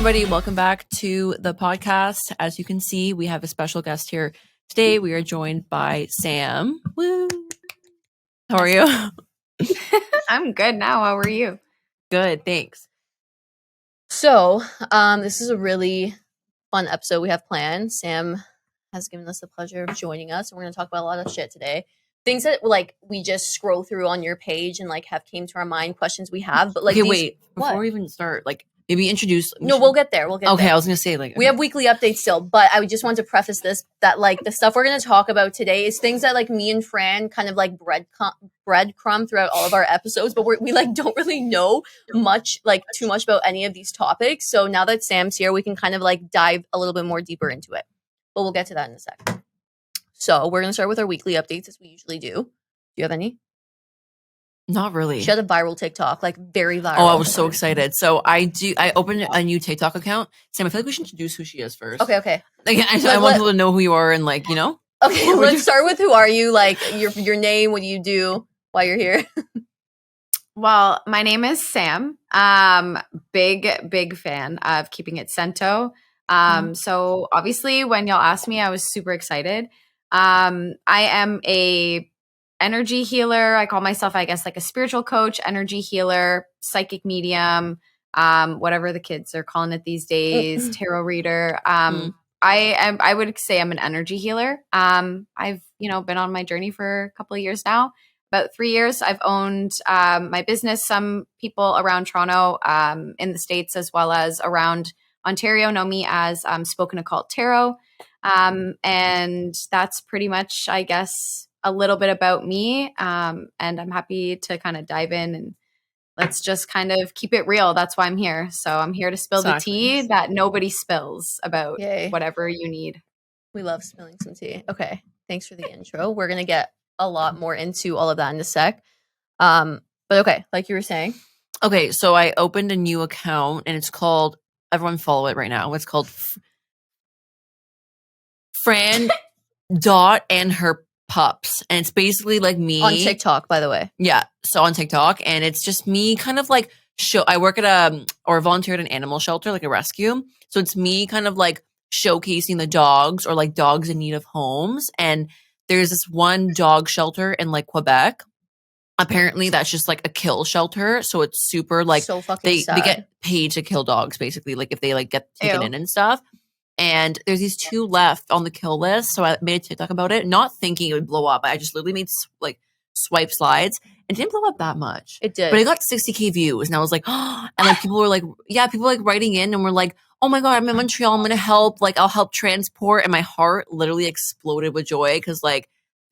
everybody. Welcome back to the podcast. As you can see, we have a special guest here today. We are joined by Sam. Woo! How are you? I'm good now. How are you? Good, thanks. So, this is a really fun episode we have planned. Sam has given us the pleasure of joining us, and we're going to talk about a lot of shit today. Things that we just scroll through on your page and have came to our mind, questions we have. But okay, wait, before we even start, maybe introduce. We'll get there. Okay, there. I was gonna say we have weekly updates still, but I just want to preface this that the stuff we're gonna talk about today is things that me and Fran kind of breadcrumb throughout all of our episodes, but we don't really know much too much about any of these topics. So now that Sam's here, we can kind of dive a little bit more deeper into it. But we'll get to that in a sec. So we're gonna start with our weekly updates as we usually do. Do you have any? Not really. She had a viral TikTok, very viral. Oh, I was so excited. So I opened a new TikTok account. Sam, I feel like we should introduce who she is first. Okay. I want people to know who you are and Okay, let's start with who are you? Your name, what do you do, why you're here? Well, my name is Sam. Big fan of Keeping It Sento. So obviously when y'all asked me, I was super excited. I am a energy healer. I call myself, I guess, a spiritual coach, energy healer, psychic medium, whatever the kids are calling it these days, tarot reader. I would say I'm an energy healer. I've, been on my journey for a couple of years now, about 3 years. I've owned my business. Some people around Toronto, in the States, as well as around Ontario, know me as spokenoccult tarot. And that's pretty much, I guess, a little bit about me. And I'm happy to kind of dive in and let's just kind of keep it real. That's why I'm here. So I'm here to spill the tea that nobody spills about whatever you need. We love spilling some tea. Okay. Thanks for the intro. We're going to get a lot more into all of that in a sec. But okay, like you were saying. Okay, so I opened a new account and it's called, everyone follow it right now. It's called Fran Dot and Her Pups, and it's basically me on TikTok, by the way. Yeah, so on TikTok, and it's just me kind of I work at or volunteer at an animal shelter, a rescue. So it's me kind of showcasing the dogs or dogs in need of homes. And there's this one dog shelter in Quebec. Apparently that's just a kill shelter, so it's super so fucking sad. They get paid to kill dogs basically, if they get taken in and stuff. And there's these 2 left on the kill list. So I made a TikTok about it, not thinking it would blow up. I just literally made swipe slides. It didn't blow up that much. It did. But it got 60K views. And I was oh, and people were people writing in and were oh my God, I'm in Montreal. I'm going to help. I'll help transport. And my heart literally exploded with joy because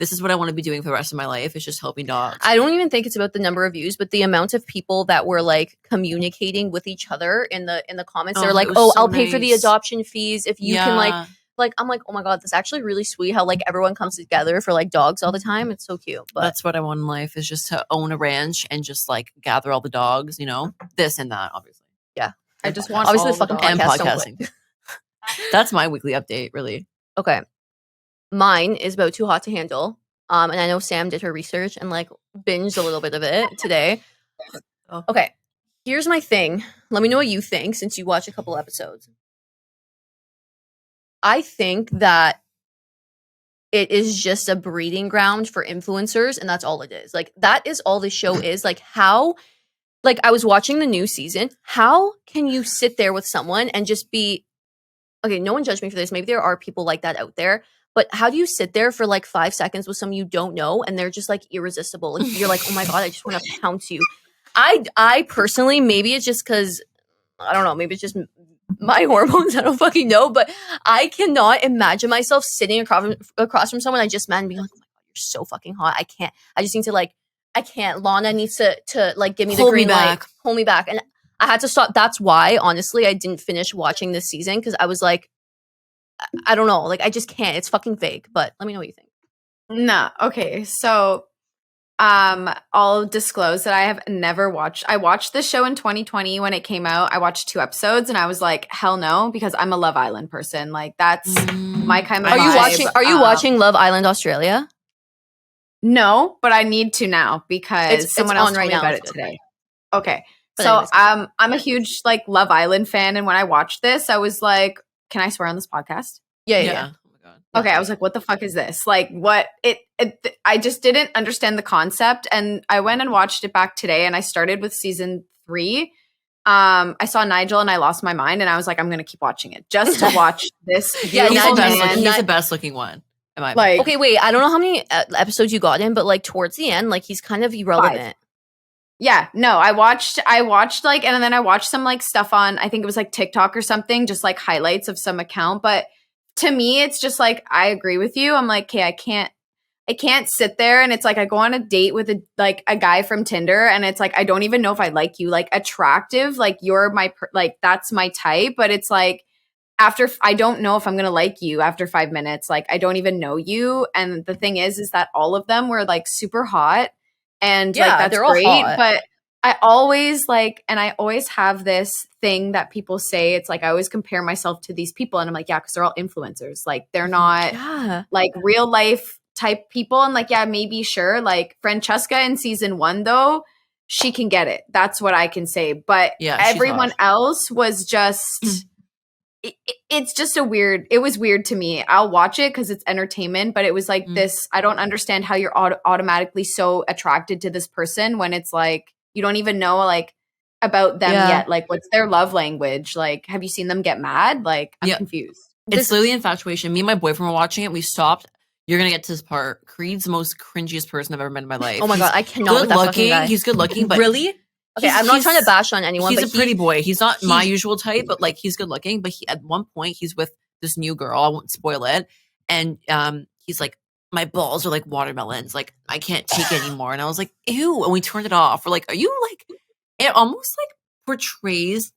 this is what I want to be doing for the rest of my life. It's just helping dogs. I don't even think it's about the number of views, but the amount of people that were communicating with each other in the comments. They're I'll pay for the adoption fees if you can I'm oh my God, that's actually really sweet how everyone comes together for dogs all the time. It's so cute. But that's what I want in life, is just to own a ranch and just gather all the dogs, this and that, obviously. Yeah. I just want obviously the fucking and podcast podcasting. That's my weekly update, really. Okay. Mine is about Too Hot to Handle. And I know Sam did her research and binged a little bit of it today. Okay. Here's my thing. Let me know what you think since you watched a couple episodes. I think that it is just a breeding ground for influencers, and that's all it is. That is all the show is. How I was watching the new season. How can you sit there with someone and just be okay, no one judge me for this. Maybe there are people like that out there. But how do you sit there for 5 seconds with someone you don't know and they're just irresistible? You're oh my God, I just want to pounce you. I personally, maybe it's just because, I don't know, maybe it's just my hormones. I don't fucking know. But I cannot imagine myself sitting across from someone I just met and being oh my God, you're so fucking hot. I can't. I just need to I can't. Lana needs to give me the green light. Hold me back. And I had to stop. That's why, honestly, I didn't finish watching this season because I was I don't know. I just can't. It's fucking fake. But let me know what you think. No. Okay. So I'll disclose that I have never watched. I watched the show in 2020 when it came out. I watched 2 episodes and I was hell no, because I'm a Love Island person. That's my kind of vibe. Are you watching Love Island Australia? No, but I need to now because someone else told me about it today. Okay. But So anyways, I'm a huge like Love Island fan, and when I watched this, I was like, "Can I swear on this podcast?" Yeah. Oh my god. Yeah. Okay, I was like, "What the fuck is this? Like, what?" I just didn't understand the concept, and I went and watched it back today, and I started with season 3. I saw Nigel, and I lost my mind, and I was like, "I'm gonna keep watching it just to watch this Yeah, He's beautiful the best man." looking. He's the best looking one. In my Like, Okay, wait. I don't know how many episodes you got in, but like towards the end, like he's kind of irrelevant. yeah, no, I watched like, and then I watched some like stuff on, I think it was like TikTok or something, just like highlights of some account. But to me, it's just like, I agree with you. I'm like, okay, I can't sit there, and it's like I go on a date with a guy from Tinder, and it's like I don't even know if I like you, like attractive, like you're like that's my type, but it's like after I don't know if I'm gonna like you after 5 minutes, like I don't even know you, and the thing is that all of them were like super hot, and Yeah, like that's they're all great, hot. but I always have this thing that people say. It's like I always compare myself to these people, and I'm like, yeah, because they're all influencers, like they're not Yeah. like real life type people. And like, yeah, maybe sure. Like Francesca in season 1, though, she can get it. That's what I can say. But Yeah, she's everyone hot. else was just, it's just it was weird to me. I'll watch it because it's entertainment, but it was like this, I don't understand how you're automatically so attracted to this person when it's like, you don't even know like about them Yeah. yet. Like, what's their love language? Like, have you seen them get mad? Like, I'm Yeah. confused. It's literally infatuation. Me and my boyfriend were watching it. We stopped. You're gonna get to this part. Creed's the most cringiest person I've ever met in my life. Oh my He's god, I cannot with good that fucking looking. guy. He's good looking, but Really? Okay, I'm not trying to bash on anyone, He's but a pretty boy. He's not my he- usual type, but like he's good looking. But at one point, he's with this new girl. I won't spoil it. And he's like, my balls are like watermelons. Like I can't take it anymore. And I was like, ew. And we turned it off. We're like, are you like? It almost like portrays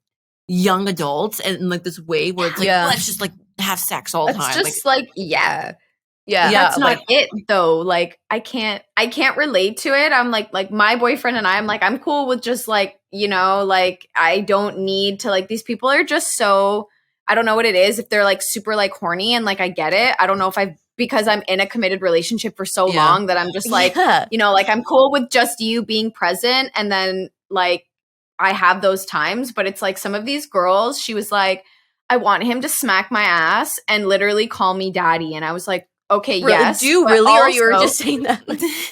young adults in like this way where it's like, Yeah. let's just like have sex all the It's time. just like, yeah. yeah. That's not like- it though. Like I can't relate to it. I'm like my boyfriend and I'm like, I'm cool with just like, you know, like I don't need to, like, these people are just so, I don't know what it is, if they're like super like horny, and like I get it. I don't know if because I'm in a committed relationship for so Yeah. long that I'm just like, Yeah. you know, like I'm cool with just you being present, and then like I have those times. But it's like some of these girls, she was like, I want him to smack my ass and literally call me daddy. And I was like, okay, Really? yes. Do you but really, or you were also- just saying that?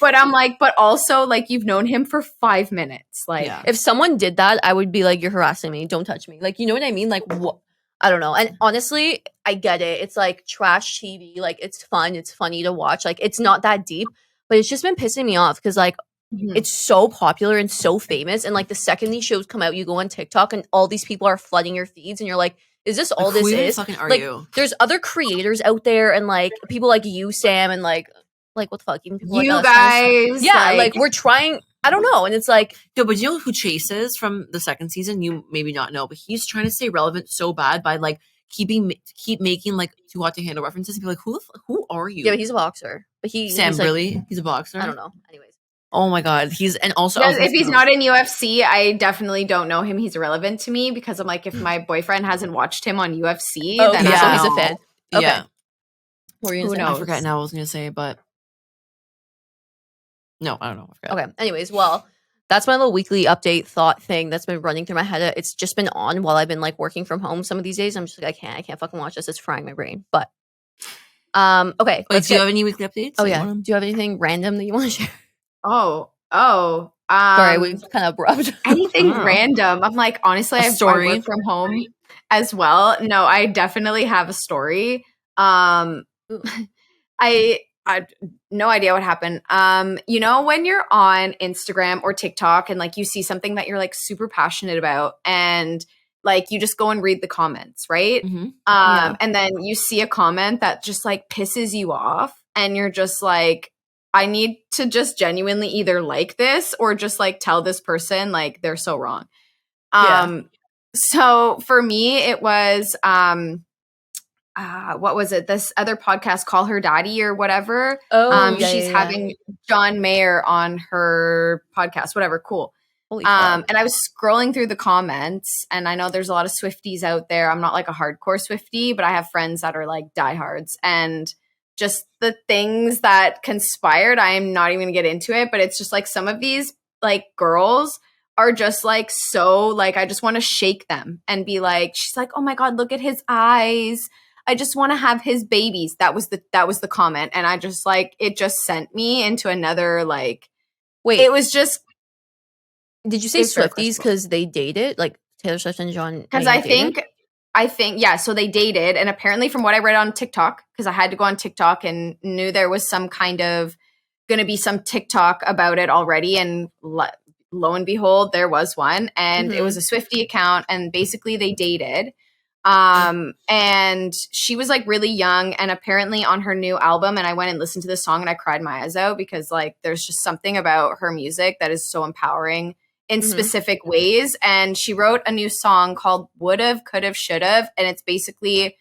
But I'm like, but also like you've known him for 5 minutes. Like, Yeah. If someone did that, I would be like, you're harassing me. Don't touch me. Like, you know what I mean? Like, what? I don't know. And honestly, I get it. It's like trash TV. Like, it's fun. It's funny to watch. Like, it's not that deep, but it's just been pissing me off because, like, it's so popular and so famous. And, like, the second these shows come out, you go on TikTok and all these people are flooding your feeds. And you're like, is this all Like, this who even is? fucking are Like, you? there's other creators out there and, like, people like you, Sam, and, like what the fuck? Even people you like us trying to- guys, Yeah, like, we're trying. I don't know. And it's like, No, but you know who Chase is from the second season? You maybe not know, but he's trying to stay relevant so bad by like keep making like too hot to handle references and be like, who are you? yeah, but he's a boxer. But Sam, he's like, really? He's a boxer? I don't know. Anyways. Oh my god, he's and also Yes, if he's not in UFC, I definitely don't know him. He's irrelevant to me because I'm like, if my boyfriend hasn't watched him on UFC, Oh, then okay, I so don't he's a know. fan. Okay. Yeah, What were you Who gonna say? knows? I forgot now what I was gonna say, but no, I don't know. I forgot. Okay. Anyways, well, that's my little weekly update thought thing that's been running through my head. It's just been on while I've been like working from home some of these days. I'm just like, I can't fucking watch this. It's frying my brain. But okay. Wait, do you have any weekly updates? Oh that you yeah. wanna- Do you have anything random that you want to share? Oh. Sorry, we kind of abrupt. anything Oh. random. I'm like, honestly, I story? work from home as well. No, I definitely have a story. I no idea what happened. You know, when you're on Instagram or TikTok and like you see something that you're like super passionate about, and like you just go and read the comments, right? Mhm. Yeah. And then you see a comment that just like pisses you off, and you're just like, I need to just genuinely either like this or just like tell this person like they're so wrong. Yeah. So for me, it was what was it? This other podcast, Call Her Daddy or whatever. Oh, yeah, She's yeah, yeah. having John Mayer on her podcast, whatever. Cool. Holy fuck. And I was scrolling through the comments, and I know there's a lot of Swifties out there. I'm not like a hardcore Swiftie, but I have friends that are like diehards, and just the things that conspired, I'm not even gonna get into it, but it's just like some of these like girls are just like so like I just want to shake them and be like, she's like, oh my God, look at his eyes. I just want to have his babies. That was the comment. And I just like, it just sent me into another like, Wait, it was just did you say it's very Swifties questionable. because they dated? Like Taylor Swift and John Because Mayer I think, yeah, so they dated. And apparently from what I read on TikTok, because I had to go on TikTok and knew there was some kind of going to be some TikTok about it already. And lo and behold, there was one. And it was a Swiftie account. And basically they dated. And she was like really young. And apparently on her new album, and I went and listened to the song and I cried my eyes out because like there's just something about her music that is so empowering in specific ways. And she wrote a new song called Would've, Could've, Should've. And it's basically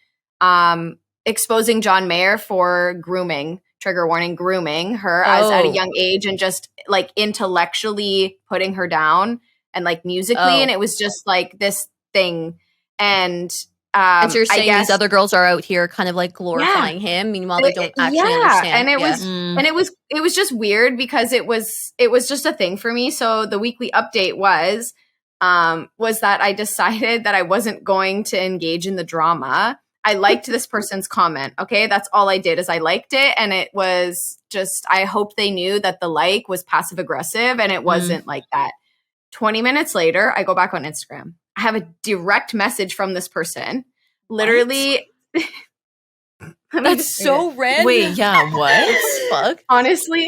exposing John Mayer for grooming, trigger warning, grooming her as at a young age and just like intellectually putting her down and like musically. And it was just like this thing. And so you're saying these other girls are out here kind of like glorifying him, meanwhile they don't actually understand. And it was just weird because it was just a thing for me. So the weekly update was that I decided that I wasn't going to engage in the drama. I liked this person's comment. Okay, that's all I did is I liked it, and it was just I hoped they knew that the like was passive aggressive, and it wasn't like that. 20 minutes later, I go back on Instagram. I have a direct message from this person. Literally. That's so random. Wait, yeah, what? Fuck? Honestly,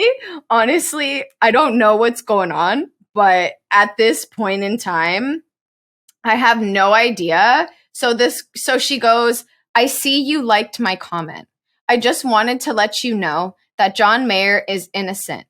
I don't know what's going on, but at this point in time, I have no idea. So she goes, I see you liked my comment. I just wanted to let you know that John Mayer is innocent.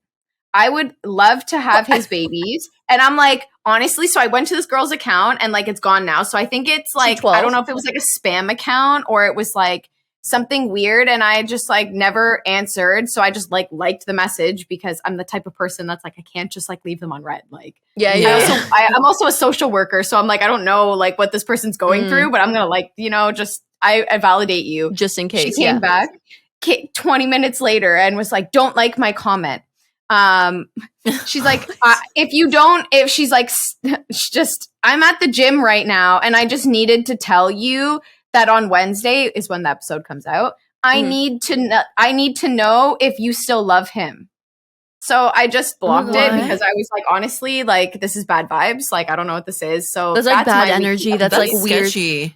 I would love to have his babies. And I'm like, honestly, so I went to this girl's account and like it's gone now. So I think it's like, I don't know if it was like a spam account or it was like something weird. And I just like never answered. So I just like liked the message because I'm the type of person that's like, I can't just like leave them on red. Like, I'm also a social worker. So I'm like, I don't know like what this person's going through, but I'm going to like, just I validate you. Just in case. She came back 20 minutes later and was like, don't like my comment. She's like, she's like, I'm at the gym right now and I just needed to tell you that on Wednesday is when the episode comes out. I need to know if you still love him. So I just blocked it because I was like, honestly, like this is bad vibes. Like, I don't know what this is. So that's like bad energy. That's like weird. Sketchy.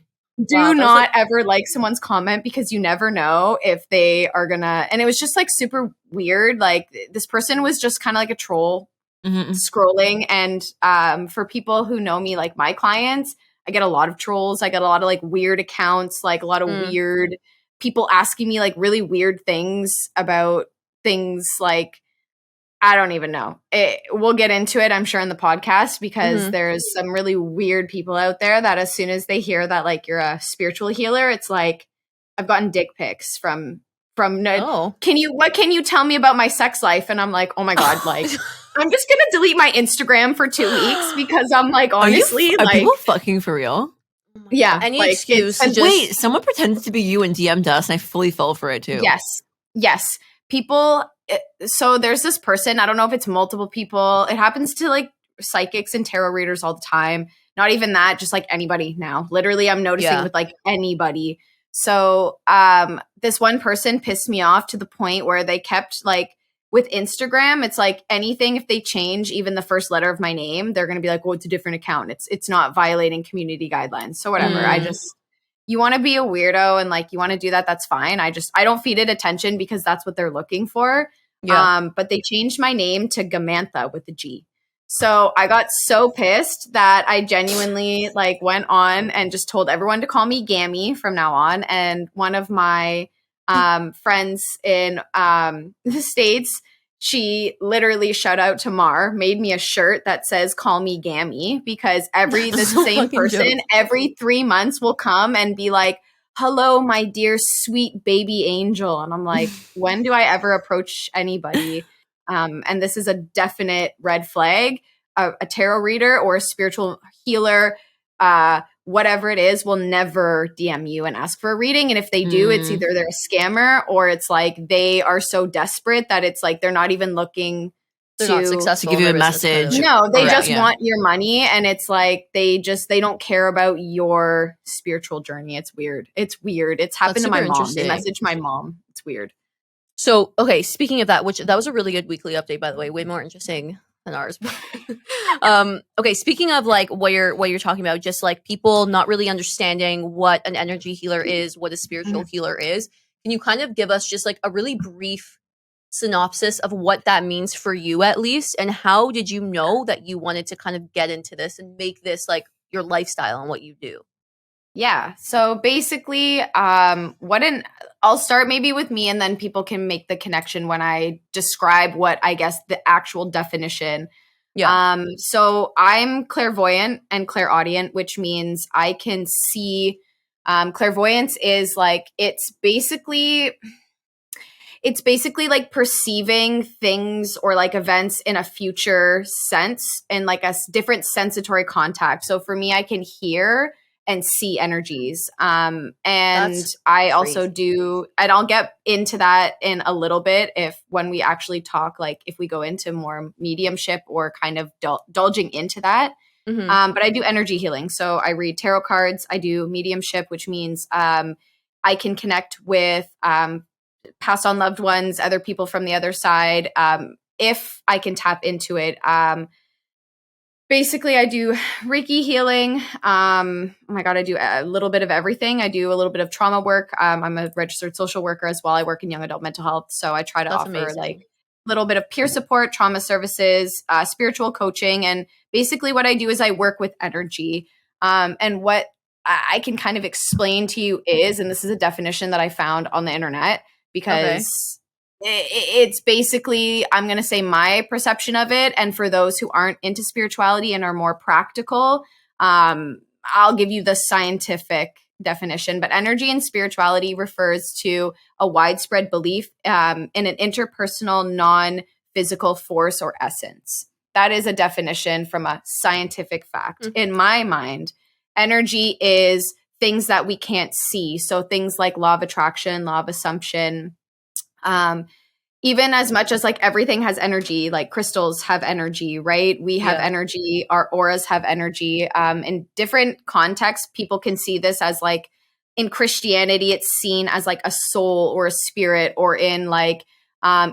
Do not ever like someone's comment because you never know if they are gonna. And it was just like super weird. Like this person was just kind of like a troll scrolling. And for people who know me, like my clients, I get a lot of trolls. I get a lot of like weird accounts, like a lot of weird people asking me like really weird things about things like I don't even know. We'll get into it, I'm sure, in the podcast because there's some really weird people out there that as soon as they hear that like you're a spiritual healer, it's like I've gotten dick pics from what can you tell me about my sex life? And I'm like, oh my God, like I'm just gonna delete my Instagram for 2 weeks because I'm like, honestly, are like people fucking for real? Yeah. Any like, excuse. And wait, someone pretended to be you and DM'd us and I fully fell for it too. Yes. People so there's this person, I don't know if it's multiple people. It happens to like psychics and tarot readers all the time. Not even that, just like anybody now. Literally, I'm noticing with like anybody. So this one person pissed me off to the point where they kept like with Instagram, it's like anything if they change even the first letter of my name, they're going to be like, well, it's a different account. It's not violating community guidelines. So whatever. You want to be a weirdo and like you want to do that, that's fine. I don't feed it attention because that's what they're looking for. But they changed my name to Gamantha with a G. So I got so pissed that I genuinely like went on and just told everyone to call me Gammy from now on. And one of my friends in the States, she literally, shout out to Mar, made me a shirt that says "Call me Gammy" because the same person every 3 months will come and be like, "Hello, my dear sweet baby angel," and I'm like, when do I ever approach anybody? And this is a definite red flag. A tarot reader or a spiritual healer, whatever it is, will never DM you and ask for a reading. And if they do, it's either they're a scammer or it's like they are so desperate that it's like they're not even looking They're not to successful. give you in a their business, message. clearly. no, they Or- just yeah. want your money, and it's like they don't care about your spiritual journey. It's weird. It's happened to my super mom. They interesting. messaged my mom. It's weird. So, okay, speaking of that, which that was a really good weekly update, by the way, way more interesting than ours. Okay, speaking of like what you're talking about, just like people not really understanding what an energy healer is, what a spiritual healer is. Can you kind of give us just like a really brief synopsis of what that means for you, at least, and how did you know that you wanted to kind of get into this and make this like your lifestyle and what you do? Yeah. So basically, I'll start maybe with me, and then people can make the connection when I describe what I guess the actual definition. Yeah. So I'm clairvoyant and clairaudient, which means I can see. Clairvoyance is like it's basically like perceiving things or like events in a future sense and like a different sensatory contact. So for me, I can hear and see energies. And That's I also crazy. do, and I'll get into that in a little bit when we actually talk, like if we go into more mediumship or kind of indulging into that. Mhm. But I do energy healing. So I read tarot cards. I do mediumship, which means I can connect with passed on loved ones, other people from the other side, if I can tap into it. Basically, I do Reiki healing. Oh my God, I do a little bit of everything. I do a little bit of trauma work. I'm a registered social worker as well. I work in young adult mental health. So I try to That's offer amazing. like a little bit of peer support, trauma services, spiritual coaching. And basically what I do is I work with energy. And what I can kind of explain to you is, and this is a definition that I found on the internet, because it's basically, I'm going to say my perception of it. And for those who aren't into spirituality and are more practical, I'll give you the scientific definition. But energy and spirituality refers to a widespread belief in an interpersonal, non-physical force or essence. That is a definition from a scientific fact. Mhm. In my mind, energy is things that we can't see. So things like law of attraction, law of assumption, even as much as like everything has energy, like crystals have energy, right? We have Yeah. energy, our auras have energy. In different contexts, people can see this as like in Christianity, it's seen as like a soul or a spirit, or in like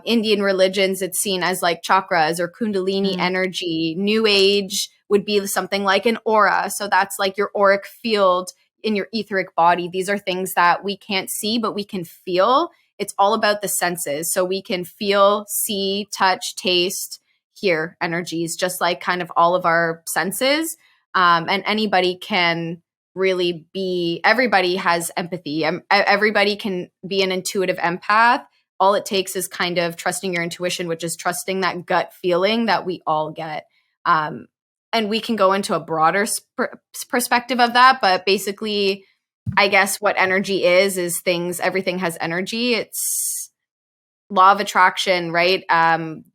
Indian religions, it's seen as like chakras or kundalini Mhm. energy. New Age would be something like an aura. So that's like your auric field in your etheric body. These are things that we can't see, but we can feel. It's all about the senses. So we can feel, see, touch, taste, hear energies, just like kind of all of our senses. And anybody can really everybody has empathy. Everybody can be an intuitive empath. All it takes is kind of trusting your intuition, which is trusting that gut feeling that we all get. And we can go into a broader perspective of that, but basically, I guess what energy is everything has energy. It's law of attraction, right?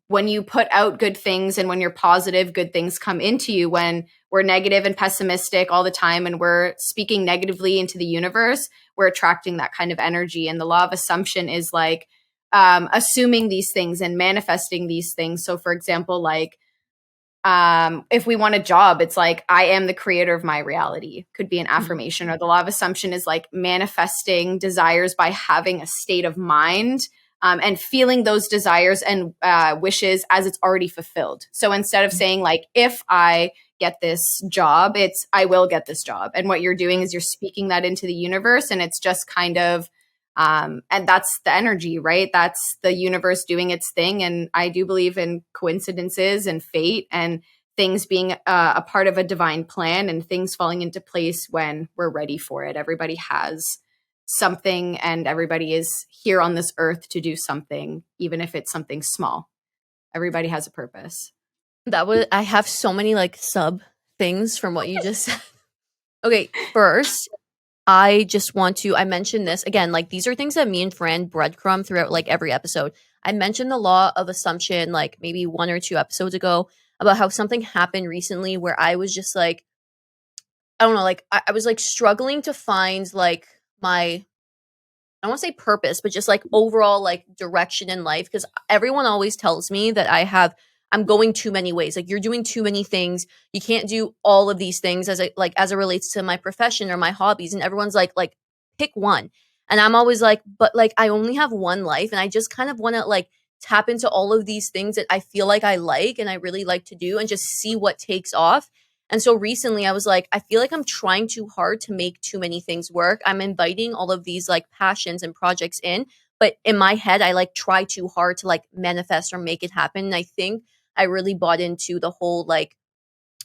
When you put out good things and when you're positive, good things come into you. When we're negative and pessimistic all the time and we're speaking negatively into the universe, we're attracting that kind of energy. And the law of assumption is like assuming these things and manifesting these things. So for example, like if we want a job, it's like, I am the creator of my reality, could be an affirmation. Or the law of assumption is like manifesting desires by having a state of mind and feeling those desires and wishes as it's already fulfilled. So instead of saying like, if I get this job, it's I will get this job. And what you're doing is you're speaking that into the universe, and it's just kind of and that's the energy, right? That's the universe doing its thing. And I do believe in coincidences and fate and things being a part of a divine plan and things falling into place when we're ready for it. Everybody has something, and everybody is here on this earth to do something, even if it's something small. Everybody has a purpose. I have so many like sub things from what you just said. Okay, first, I mentioned this again, like these are things that me and Fran breadcrumb throughout like every episode. I mentioned the law of assumption like maybe 1 or 2 episodes ago about how something happened recently where I was just like, I don't know, like I was like struggling to find like my, I don't want to say purpose, but just like overall like direction in life. Because everyone always tells me that I have I'm going too many ways. Like, you're doing too many things. You can't do all of these things as it relates to my profession or my hobbies. And everyone's like pick one. And I'm always like, but like, I only have one life, and I just kind of want to like tap into all of these things that I feel like I like and I really like to do, and just see what takes off. And so recently I was like, I feel like I'm trying too hard to make too many things work. I'm inviting all of these like passions and projects in, but in my head, I like try too hard to like manifest or make it happen. And I think I really bought into the whole like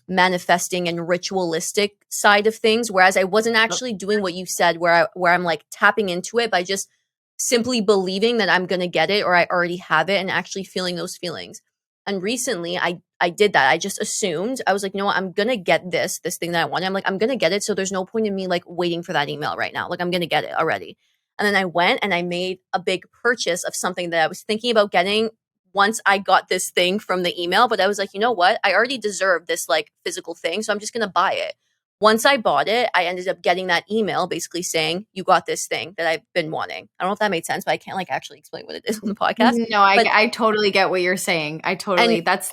manifesting and ritualistic side of things, whereas I wasn't actually doing what you said, where I'm like tapping into it by just simply believing that I'm going to get it, or I already have it, and actually feeling those feelings. And recently I did that. I just assumed, I was like, you know what, I'm going to get this thing that I wanted. I'm like, I'm going to get it. So there's no point in me like waiting for that email right now. Like, I'm going to get it already. And then I went and I made a big purchase of something that I was thinking about getting once I got this thing from the email. But I was like, you know what? I already deserve this like physical thing. So I'm just going to buy it. Once I bought it, I ended up getting that email basically saying, you got this thing that I've been wanting. I don't know if that made sense, but I can't like actually explain what it is on the podcast. No, I totally get what you're saying. I totally, that's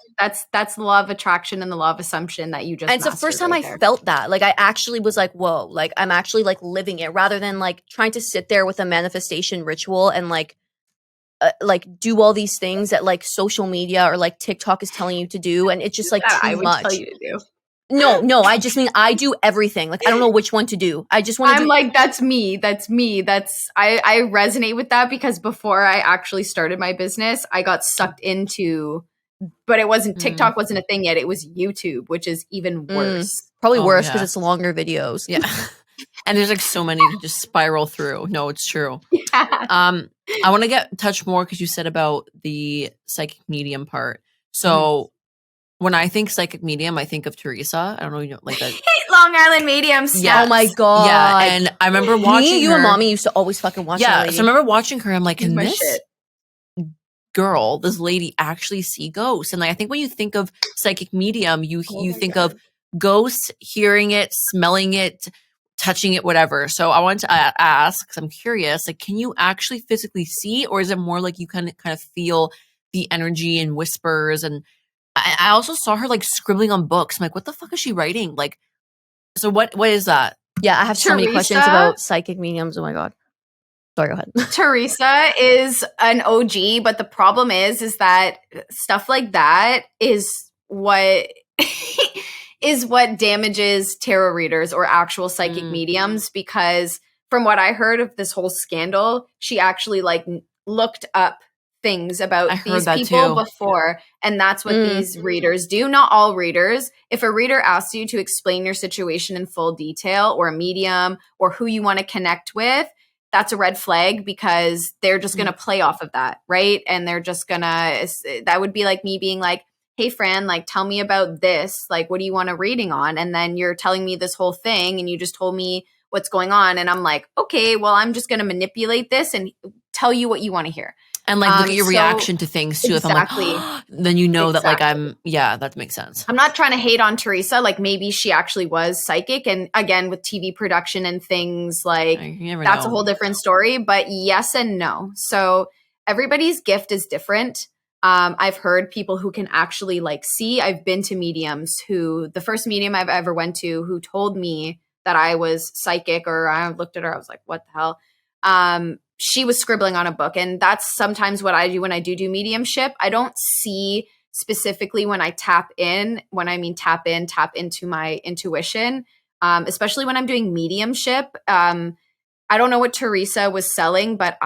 the law of attraction and the law of assumption that you just, and it's the first time I felt that. Like, I actually was like, whoa, like I'm actually like living it, rather than like trying to sit there with a manifestation ritual and like do all these things that like social media or like TikTok is telling you to do. And it's just like too I would much. tell you to do. No, I just mean I do everything. Like, I don't know which one to do. I just want to like, that's me. I resonate with that, because before I actually started my business, I got sucked into, but it wasn't, TikTok wasn't a thing yet. It was YouTube, which is even worse. Probably worse because it's longer videos. Yeah. And there's like so many to just spiral through. No, it's true. Yeah. I want to touch more because you said about the psychic medium part. So when I think psychic medium, I think of Teresa. I don't know, you know, like that. Long Island Medium. Yeah. Oh my God. Yeah. And I remember watching you her. and mommy used to always fucking watch Yeah. that lady. So I remember watching her. I'm like, can this shit. girl, this lady actually see ghosts? And like, I think when you think of psychic medium, you think of ghosts, hearing it, smelling it, touching it, whatever. So I wanted to ask, because I'm curious, like, can you actually physically see, or is it more like you kind of feel the energy and whispers? And I also saw her like scribbling on books. I'm like, what the fuck is she writing? Like, so what is that? Yeah, I have so many questions about psychic mediums. Oh my God. Sorry, go ahead. Teresa is an OG, but the problem is that stuff like that is what is what damages tarot readers or actual psychic mediums, because from what I heard of this whole scandal, she actually like looked up things about these people before, and that's what these readers do. Not all readers. If a reader asks you to explain your situation in full detail, or a medium, or who you want to connect with, that's a red flag, because they're just going to play off of that, right? And they're just going to, that would be like me being like, hey, Fran, like, tell me about this. Like, what do you want a reading on? And then you're telling me this whole thing, and you just told me what's going on. And I'm like, okay, well, I'm just going to manipulate this and tell you what you want to hear. And like, look at your reaction to things too. Exactly. If I'm like, then you know that like that makes sense. I'm not trying to hate on Teresa. Like, maybe she actually was psychic. And again, with TV production and things, like, that's a whole different story. But yes and no. So everybody's gift is different. I've heard people who can actually like see. I've been to mediums who, the first medium I've ever went to, who told me that I was psychic, or I looked at her, I was like, what the hell? She was scribbling on a book. And that's sometimes what I do when I do mediumship. I don't see specifically when I tap in. When I mean tap into my intuition, especially when I'm doing mediumship. I don't know what Teresa was selling, but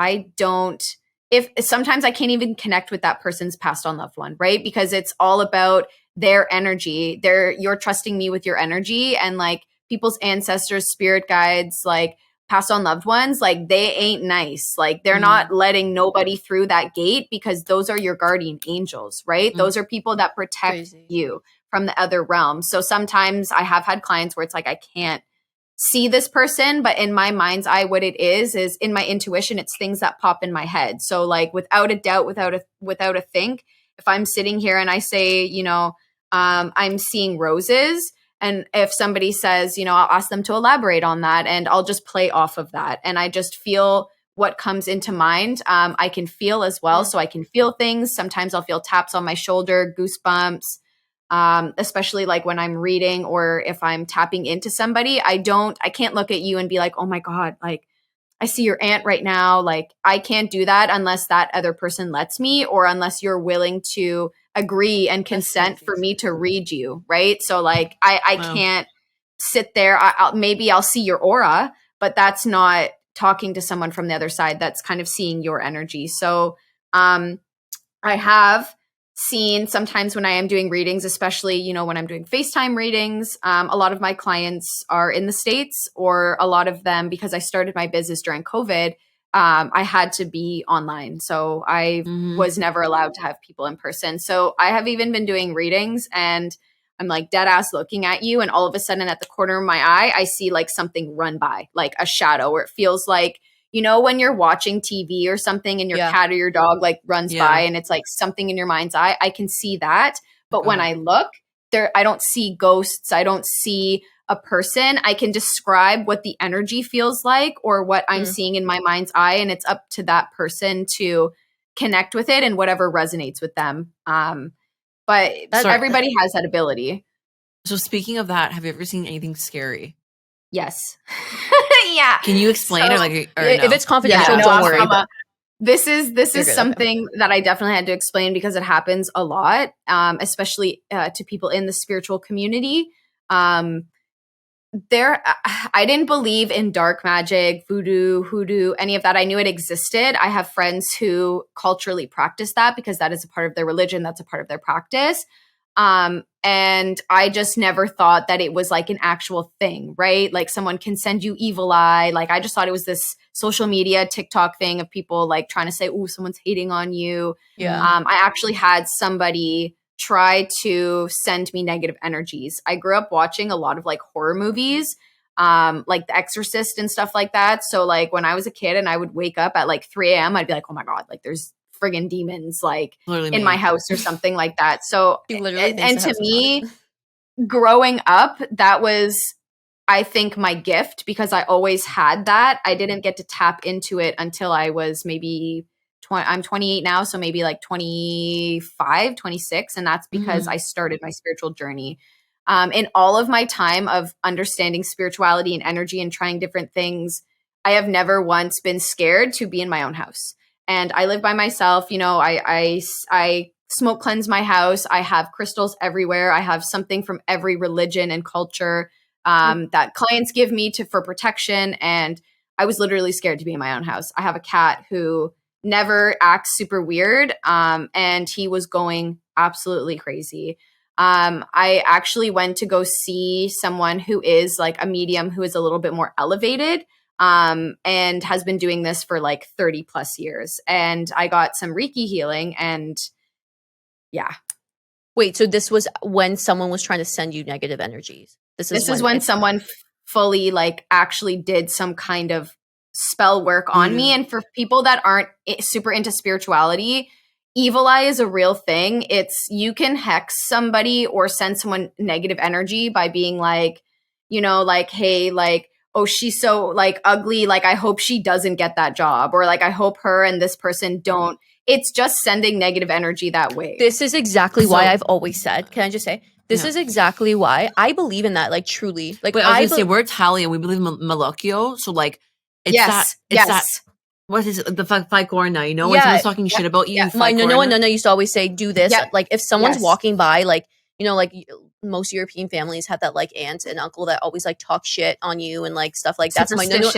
if sometimes I can't even connect with that person's passed on loved one, right? Because it's all about their energy. You're trusting me with your energy, and like people's ancestors, spirit guides, like passed on loved ones, like they ain't nice. Like they're not letting nobody through that gate, because those are your guardian angels, right? Those are people that protect you from the other realm. So sometimes I have had clients where it's like, I can't see this person, but in my mind's eye, what it is in my intuition, it's things that pop in my head. So like, without a doubt, without a think, if I'm sitting here and I say, you know, I'm seeing roses, and if somebody says, you know, I'll ask them to elaborate on that, and I'll just play off of that. And I just feel what comes into mind. I can feel as well. So I can feel things. Sometimes I'll feel taps on my shoulder, goosebumps, especially like when I'm reading or if I'm tapping into somebody. I can't look at you and be like, oh my God, like I see your aunt right now. Like I can't do that unless that other person lets me, or unless you're willing to agree and consent for me to read you. Right. So like I Wow. can't sit there. Maybe I'll see your aura, but that's not talking to someone from the other side. That's kind of seeing your energy. So I have seen sometimes when I am doing readings, especially, you know, when I'm doing FaceTime readings, a lot of my clients are in the States, or a lot of them, because I started my business during COVID, I had to be online. So I was never allowed to have people in person. So I have even been doing readings and I'm like dead ass looking at you. And all of a sudden at the corner of my eye, I see like something run by, like a shadow, or it feels like, you know, when you're watching TV or something and your cat or your dog like runs by and it's like something in your mind's eye, I can see that. But when I look there, I don't see ghosts. I don't see a person. I can describe what the energy feels like or what I'm seeing in my mind's eye. And it's up to that person to connect with it and whatever resonates with them. But everybody has that ability. So speaking of that, have you ever seen anything scary? Yes. Yeah. Can you explain, or no? If it's confidential, don't worry. This is something that I definitely had to explain because it happens a lot, especially to people in the spiritual community. I didn't believe in dark magic, voodoo, hoodoo, any of that. I knew it existed. I have friends who culturally practice that because that is a part of their religion. That's a part of their practice. And I just never thought that it was like an actual thing, right? Like someone can send you evil eye. Like I just thought it was this social media TikTok thing of people like trying to say, oh, someone's hating on you. Yeah. I actually had somebody try to send me negative energies. I grew up watching a lot of like horror movies, like The Exorcist and stuff like that. So like when I was a kid and I would wake up at like 3 a.m., I'd be like, oh my God, like there's friggin' demons like in my house or something like that. So, and to me, growing up, that was, I think, my gift because I always had that. I didn't get to tap into it until I was maybe I'm 28 now, so maybe like 25, 26. And that's because I started my spiritual journey. In all of my time of understanding spirituality and energy and trying different things, I have never once been scared to be in my own house. And I live by myself. You know, I smoke cleanse my house. I have crystals everywhere. I have something from every religion and culture that clients give me for protection. And I was literally scared to be in my own house. I have a cat who never acts super weird. And he was going absolutely crazy. I actually went to go see someone who is like a medium who is a little bit more elevated. And has been doing this for like 30 plus years. And I got some Reiki healing and yeah. Wait, so this was when someone was trying to send you negative energies. This is when someone fully like actually did some kind of spell work on me. And for people that aren't super into spirituality, evil eye is a real thing. You can hex somebody or send someone negative energy by being like, you know, like, hey, like, oh, she's so like ugly. Like, I hope she doesn't get that job. Or like, I hope her and this person don't. It's just sending negative energy that way. This is exactly why I've always said, can I just say, this is exactly why I believe in that, like truly. Like, but I was going to say, we're Italian. We believe in Malokio. So like, it's that, what is it? The Ficorna, you know, when someone's talking shit about you. Yeah. My Nonna used to always say, do this. Like if someone's walking by, like, you know, like most European families have that like aunt and uncle that always like talk shit on you and like stuff like that. So my Nonna,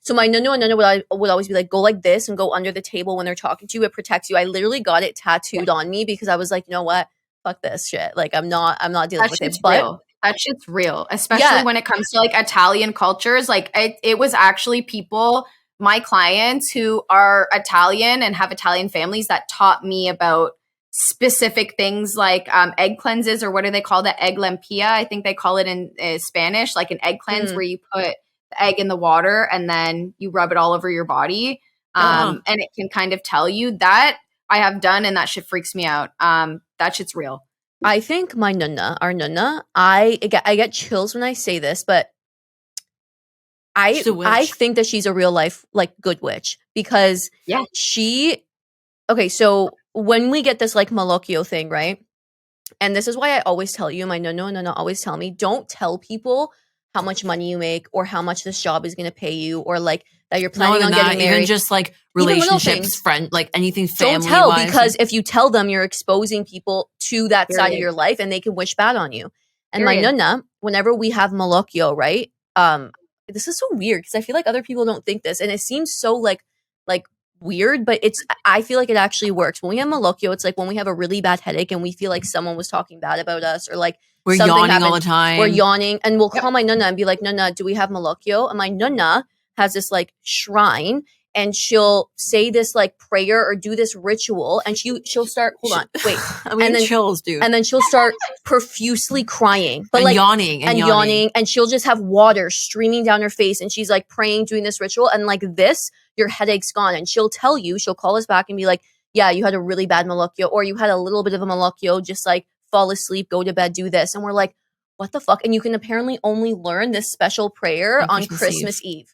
so my Nonna and Nonna would always be like, go like this and go under the table when they're talking to you. It protects you. I literally got it tattooed on me because I was like, you know what? Fuck this shit. Like I'm not dealing with it. But that shit's real, especially when it comes to like Italian cultures. Like it was actually people, my clients who are Italian and have Italian families that taught me about specific things like egg cleanses, or what do they call that? Egg limpia, I think they call it in Spanish, like an egg cleanse where you put the egg in the water and then you rub it all over your body. And it can kind of tell you that. I have done, and that shit freaks me out. That shit's real. I think my Nonna, our Nonna, I get chills when I say this, but She's a witch. I think that she's a real life like good witch because Yeah. okay, so when we get this like Malokio thing, right? And this is why I always tell you, my no, always tell me, don't tell people how much money you make or how much this job is going to pay you or like that you're planning on getting married. Even just like Even little relationships, friend, like anything Don't family tell because if you tell them, you're exposing people to that side of Period. your life and they can wish bad on you. And Period. my nonna, whenever we have Malokio, right? This is so weird because I feel like other people don't think this, and it seems so like weird, but I feel like it actually works. When we have Malokio, it's like when we have a really bad headache and we feel like someone was talking bad about us or like we're something yawning happened. all the time. We're yawning and we'll call my nonna and be like, Nonna, do we have Malokio? And my nonna has this like shrine and she'll say this like prayer or do this ritual and she'll start, hold on, wait. I mean, and then, chills, dude. And then she'll start profusely crying. But and like yawning. And she'll just have water streaming down her face and she's like praying, doing this ritual. And like this, your headache's gone. And she'll call us back and be like, yeah, you had a really bad Malokio or you had a little bit of a Malokio, just like fall asleep, go to bed, do this. And we're like, what the fuck? And you can apparently only learn this special prayer on Christmas Eve.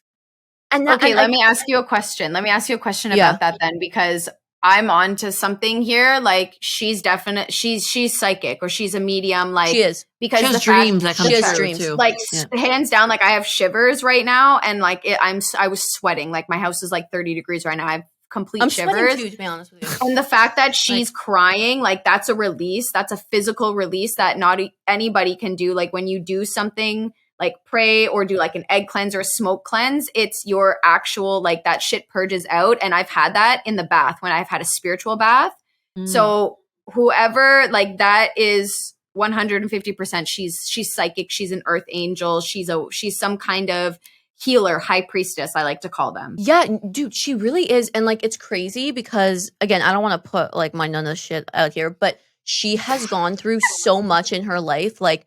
And let me ask you a question. About that then, because I'm on to something here. Like she's psychic or she's a medium. Like she is because she has dreams that come true too. Like hands down, like I have shivers right now, and like I was sweating. Like my house is like 30 degrees right now. I have complete shivers. I'm sweating too, to be honest with you. And the fact that she's crying, like that's a release. That's a physical release that not anybody can do. Like when you do something like pray or do like an egg cleanse or a smoke cleanse, it's your actual, like that shit purges out. And I've had that in the bath when I've had a spiritual bath. So whoever, like that is 150%. She's psychic. She's an earth angel. She's some kind of healer, high priestess, I like to call them. Yeah, dude, she really is. And like, it's crazy because again, I don't want to put like my nonna shit out here, but she has gone through so much in her life. Like,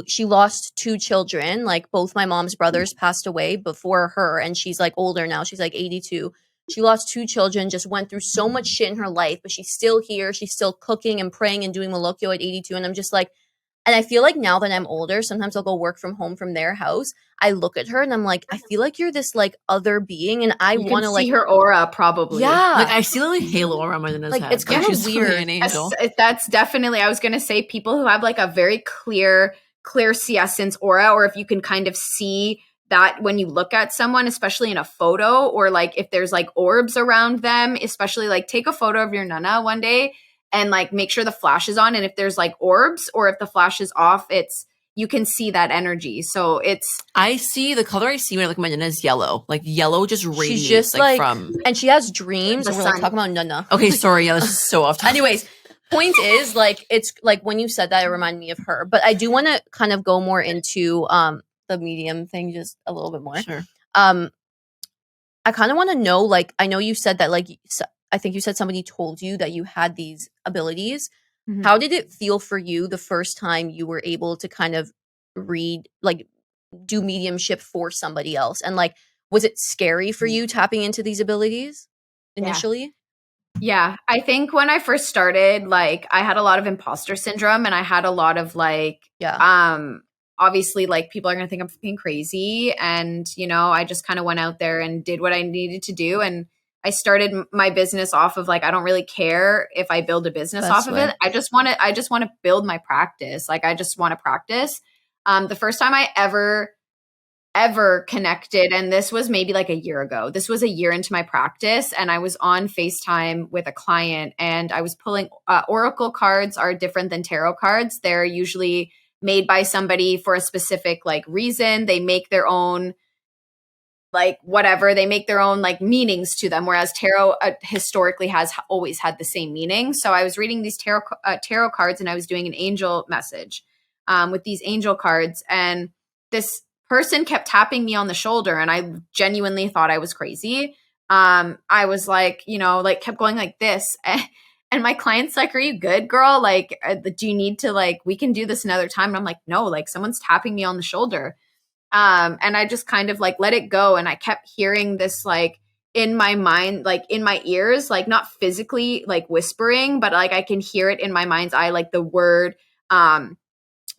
she lost 2 children, like both my mom's brothers passed away before her and she's like older now, she's like 82. She lost 2 children, just went through so much shit in her life, but she's still here, she's still cooking and praying and doing Malokio at 82. And I'm just like, and I feel like now that I'm older, sometimes I'll go work from home from their house, I look at her and I'm like, I feel like you're this like other being and I want to like see her aura probly. Yeah, like I see like halo aura more than his like head. it's kind of weird. An angel. That's definitely, I was gonna say, people who have like a very clear essence aura, or if you can kind of see that when you look at someone, especially in a photo, or like if there's like orbs around them, especially like take a photo of your nana one day and like make sure the flash is on, and if there's like orbs or if the flash is off, you can see that energy. So I see the color I see when I look at my nana is yellow, like yellow just radiates. She's just like from, and she has dreams. And we're like talking about nana. Okay, sorry, yeah, this is so off topic. Anyways, point is, like, it's like when you said that, it reminded me of her. But I do want to kind of go more into the medium thing just a little bit more. Sure. I kind of want to know, like, I know you said that, like, I think you said somebody told you that you had these abilities. Mm-hmm. How did it feel for you the first time you were able to kind of read, like, do mediumship for somebody else? And, like, was it scary for you tapping into these abilities initially? Yeah, I think when I first started, like I had a lot of imposter syndrome and I had a lot of like, obviously like people are going to think I'm fucking crazy. And, you know, I just kind of went out there and did what I needed to do. And I started my business off of like, I don't really care if I build a business off of it. I just want to build my practice. Like, I just want to practice. The first time I ever connected, and this was maybe like a year ago. This was a year into my practice, and I was on FaceTime with a client, and I was pulling oracle cards are different than tarot cards. They're usually made by somebody for a specific like reason. They make their own like whatever. They make their own like meanings to them, whereas tarot historically has always had the same meaning. So I was reading these tarot cards, and I was doing an angel message with these angel cards, and this person kept tapping me on the shoulder, and I genuinely thought I was crazy. I was like, you know, like kept going like this. And my client's like, are you good, girl? Like, do you need to like, we can do this another time. And I'm like, no, like someone's tapping me on the shoulder. And I just kind of like let it go. And I kept hearing this like in my mind, like in my ears, like not physically like whispering, but like I can hear it in my mind's eye, like the word,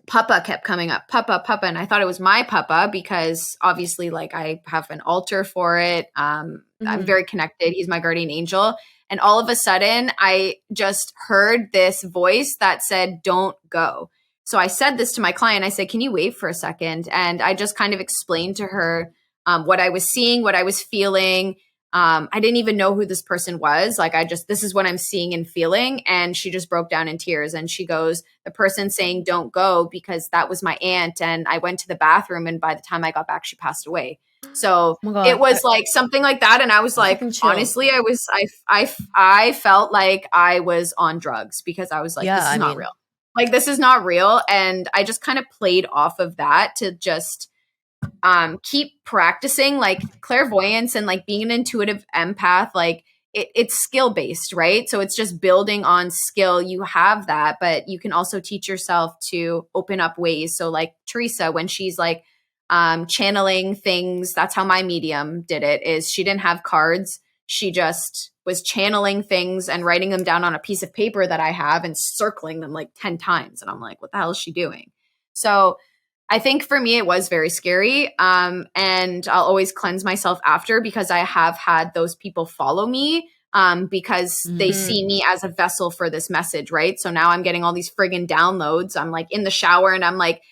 Papa kept coming up, Papa, Papa. And I thought it was my Papa because obviously like I have an altar for it. I'm very connected. He's my guardian angel. And all of a sudden I just heard this voice that said, don't go. So I said this to my client. I said, can you wait for a second? And I just kind of explained to her what I was seeing, what I was feeling. I didn't even know who this person was. Like this is what I'm seeing and feeling. And she just broke down in tears. And she goes, the person saying don't go, because that was my aunt. And I went to the bathroom. And by the time I got back, she passed away. So it was like something like that. And I was like, honestly, I felt like I was on drugs because I was like, this is not real. Like, this is not real. And I just kind of played off of that to just keep practicing like clairvoyance and like being an intuitive empath. Like it's skill based, right? So it's just building on skill. You have that, but you can also teach yourself to open up ways. So like Teresa, when she's like channeling things, that's how my medium did it, is she didn't have cards. She just was channeling things and writing them down on a piece of paper that I have and circling them like 10 times. And I'm like, what the hell is she doing? So I think for me, it was very scary. And I'll always cleanse myself after because I have had those people follow me because they see me as a vessel for this message, right? So now I'm getting all these friggin' downloads. I'm like in the shower and I'm like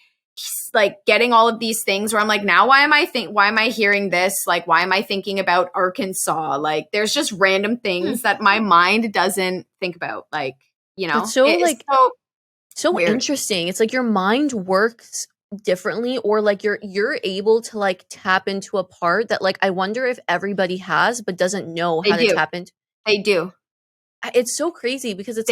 getting all of these things where I'm like, now why am I hearing this? Like, why am I thinking about Arkansas? Like, there's just random things that my mind doesn't think about. Like, you know, it's so weird. Interesting. It's like your mind works differently, or like you're able to like tap into a part that like I wonder if everybody has but doesn't know how to tap into. They do. It's so crazy because it's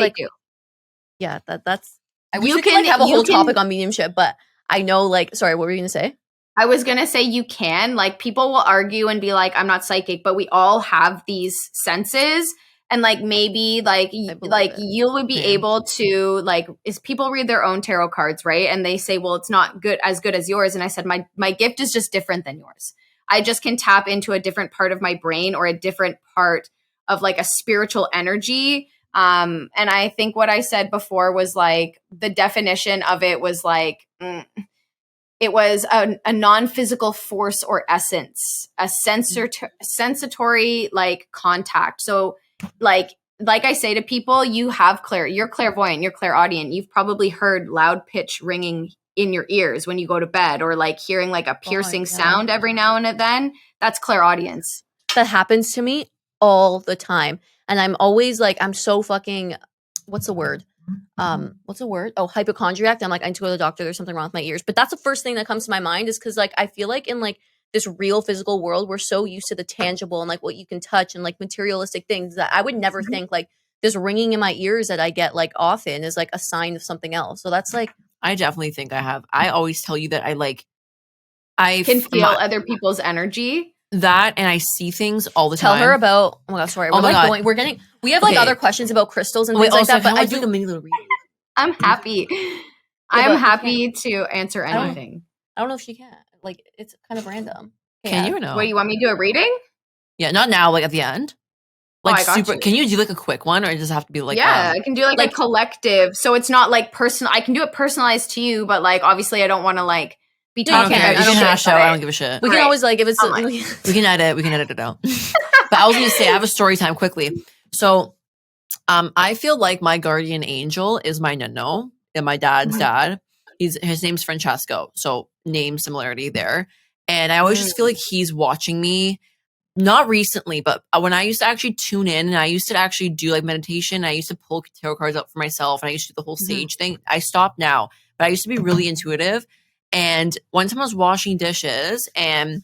yeah, that's I wish you we could like have a whole topic on mediumship, but I know like, sorry, what were you gonna say? I was gonna say you can, like, people will argue and be like, I'm not psychic, but we all have these senses. And like maybe like you would be able to like, is people read their own tarot cards, right? And they say, well, it's not good as yours. And I said, my gift is just different than yours. I just can tap into a different part of my brain or a different part of like a spiritual energy. And I think what I said before was like the definition of it was like it was a non-physical force or essence, a sensatory like contact. So like I say to people, you're clairvoyant, you're clairaudient. You've probably heard loud pitch ringing in your ears when you go to bed, or like hearing like a piercing sound every now and then. That's clairaudience. That happens to me all the time. And I'm always like, I'm so fucking, what's the word? Oh, hypochondriac. I'm like, I need to go to the doctor. There's something wrong with my ears. But that's the first thing that comes to my mind, is because like I feel like in like this real physical world, we're so used to the tangible and like what you can touch and like materialistic things that I would never think like this ringing in my ears that I get like often is like a sign of something else. So that's like, I definitely think I have. I always tell you that I can feel other people's energy. That, and I see things all the time. Tell her about. Oh my god, sorry. We have like other questions about crystals and things like that. But I do a mini little reading. I'm happy. I'm happy to answer anything. I don't know if she can. Like, it's kind of random. Can you or no? Wait, you want me to do a reading? Yeah, not now. Like at the end. Like super. Can you do like a quick one, or it just have to be like? Yeah, I can do like a collective. So it's not like personal. I can do it personalized to you, but like obviously I don't want to like be talking about. You can hash out. I don't give a shit. We can always like if it's. We can edit. We can edit it out. But I was going to say I have a story time quickly. So, I feel like my guardian angel is my nonno and my dad's dad. His name's Francesco. So name similarity there. And I always just feel like he's watching me. Not recently, but when I used to actually tune in and I used to actually do like meditation, I used to pull tarot cards up for myself and I used to do the whole sage thing. I stopped now, but I used to be really intuitive. And one time I was washing dishes and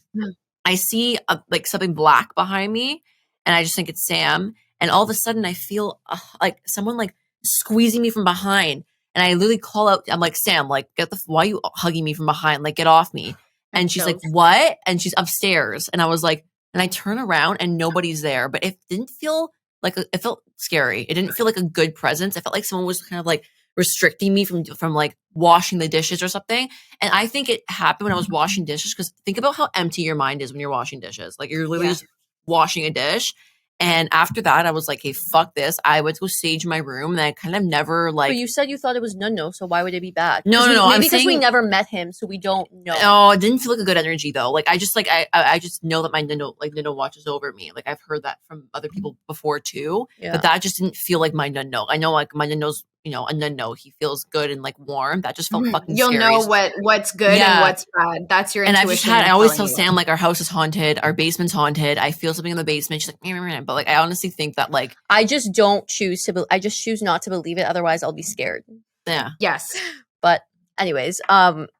I see like something black behind me and I just think it's Sam. And all of a sudden I feel like someone like squeezing me from behind. And I literally call out, I'm like, Sam, like, why are you hugging me from behind? Like, get off me. And she's like, what? And she's upstairs. And I was like, and I turn around and nobody's there. But it didn't feel like, it felt scary. It didn't feel like a good presence. It felt like someone was kind of like restricting me from like washing the dishes or something. And I think it happened when I was washing dishes, because think about how empty your mind is when you're washing dishes. Like you're literally just washing a dish. And after that, I was like, hey, fuck this. I went to go sage my room, and I kind of never like. But you said you thought it was no, so why would it be bad? No. Maybe I'm because we saying never met him, so we don't know. Oh, it didn't feel like a good energy though. Like I just like I just know that my Nino watches over me. Like I've heard that from other people before too. Yeah. But that just didn't feel like my Nino. I know like my Nino's, a Nino. He feels good and like warm. That just felt fucking You'll scary. know what's good and what's bad. That's your And intuition. I always tell telling you. Sam like our house is haunted, our basement's haunted. I feel something in the basement. She's like, meh, meh, meh. But like I honestly think that like I just choose not to believe it. Otherwise, I'll be scared. yeah. Yes. But anyways,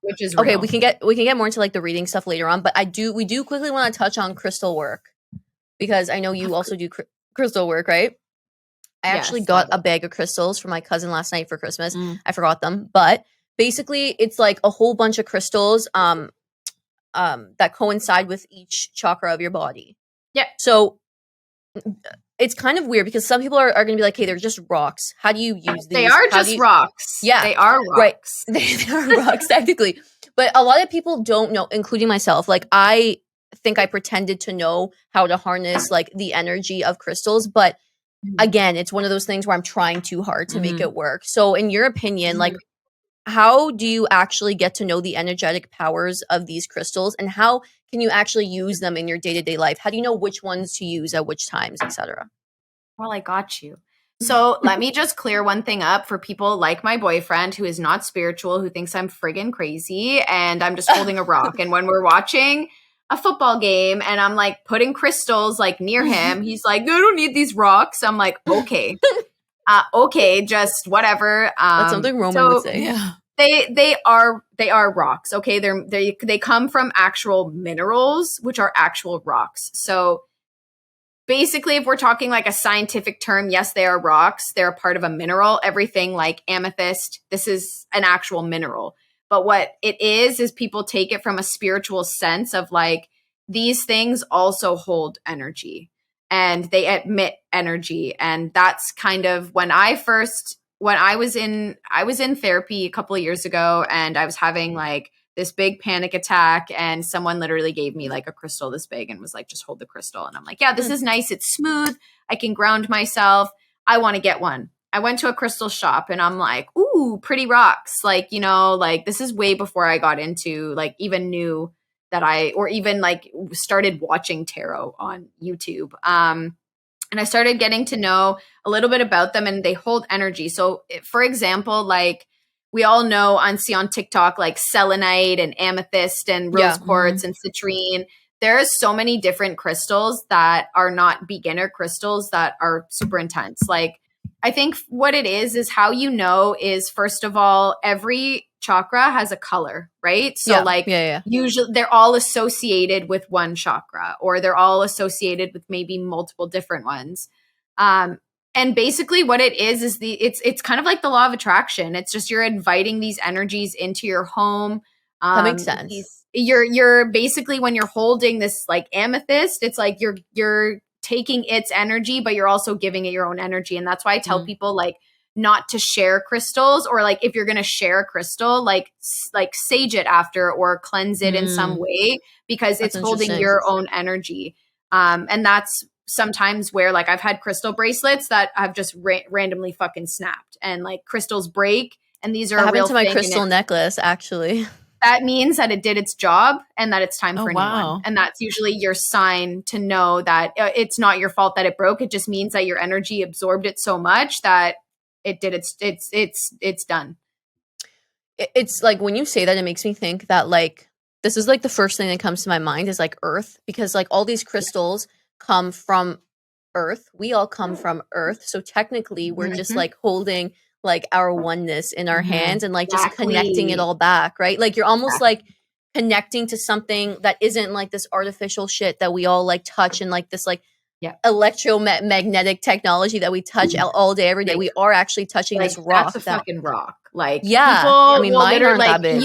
Which is okay, real. we can get more into like the reading stuff later on. But we do quickly want to touch on crystal work because I know you also do crystal work, right? I actually got a bag of crystals from my cousin last night for Christmas. I forgot them, but basically it's like a whole bunch of crystals that coincide with each chakra of your body. Yeah. So it's kind of weird because some people are going to be like, hey, they're just rocks. How do you use these? They are rocks. Yeah. They are rocks. Right. They are rocks, technically. But a lot of people don't know, including myself. Like, I think I pretended to know how to harness, like, the energy of crystals. But, again, it's one of those things where I'm trying too hard to make it work. So, in your opinion, like, how do you actually get to know the energetic powers of these crystals? And how can you actually use them in your day-to-day life? How do you know which ones to use at which times, etc.? Well, I got you. So let me just clear one thing up for people like my boyfriend who is not spiritual, who thinks I'm friggin' crazy and I'm just holding a rock. And when we're watching a football game and I'm like putting crystals like near him, he's like, I don't need these rocks. I'm like, okay. Okay, just whatever. That's something Roman would say. Yeah. They are rocks. Okay, they come from actual minerals, which are actual rocks. So basically, if we're talking like a scientific term, yes, they are rocks. They're a part of a mineral. Everything like amethyst, this is an actual mineral. But what it is people take it from a spiritual sense of like these things also hold energy and they emit energy. And that's kind of when I was in therapy a couple of years ago and I was having like this big panic attack and someone literally gave me like a crystal this big and was like, just hold the crystal. And I'm like, yeah, this is nice. It's smooth. I can ground myself. I want to get one. I went to a crystal shop and I'm like, ooh, pretty rocks. Like, like this is way before I got into like even knew that or even like started watching tarot on YouTube. And I started getting to know a little bit about them and they hold energy. So for example, like, we all know see on TikTok like selenite and amethyst and rose quartz and citrine. There are so many different crystals that are not beginner crystals that are super intense. Like I think what it is how you know is first of all, every chakra has a color, right? So usually they're all associated with one chakra or they're all associated with maybe multiple different ones. And basically what it is it's kind of like the law of attraction. It's just you're inviting these energies into your home. That makes sense. You're basically when you're holding this like amethyst, it's like you're taking its energy, but you're also giving it your own energy. And that's why I tell people like not to share crystals or like if you're going to share a crystal, like sage it after or cleanse it in some way because it's holding your own energy. And that's sometimes where like I've had crystal bracelets that have just randomly fucking snapped and like crystals break and these are that a real happened to my thing crystal necklace actually. That means that it did its job and that it's time for a new wow. one. And that's usually your sign to know that it's not your fault that it broke. It just means that your energy absorbed it so much that it did it's done. It's like when you say that, it makes me think that like this is like the first thing that comes to my mind is like Earth because like all these crystals come from Earth. We all come from Earth. So technically we're just like holding like our oneness in our hands and like just connecting it all back, right? Like you're almost like connecting to something that isn't like this artificial shit that we all like touch and like this like electromagnetic technology that we touch all day, every day. We are actually touching like, this rock. That's a fucking rock. Like people I mean, mine aren't like, that big,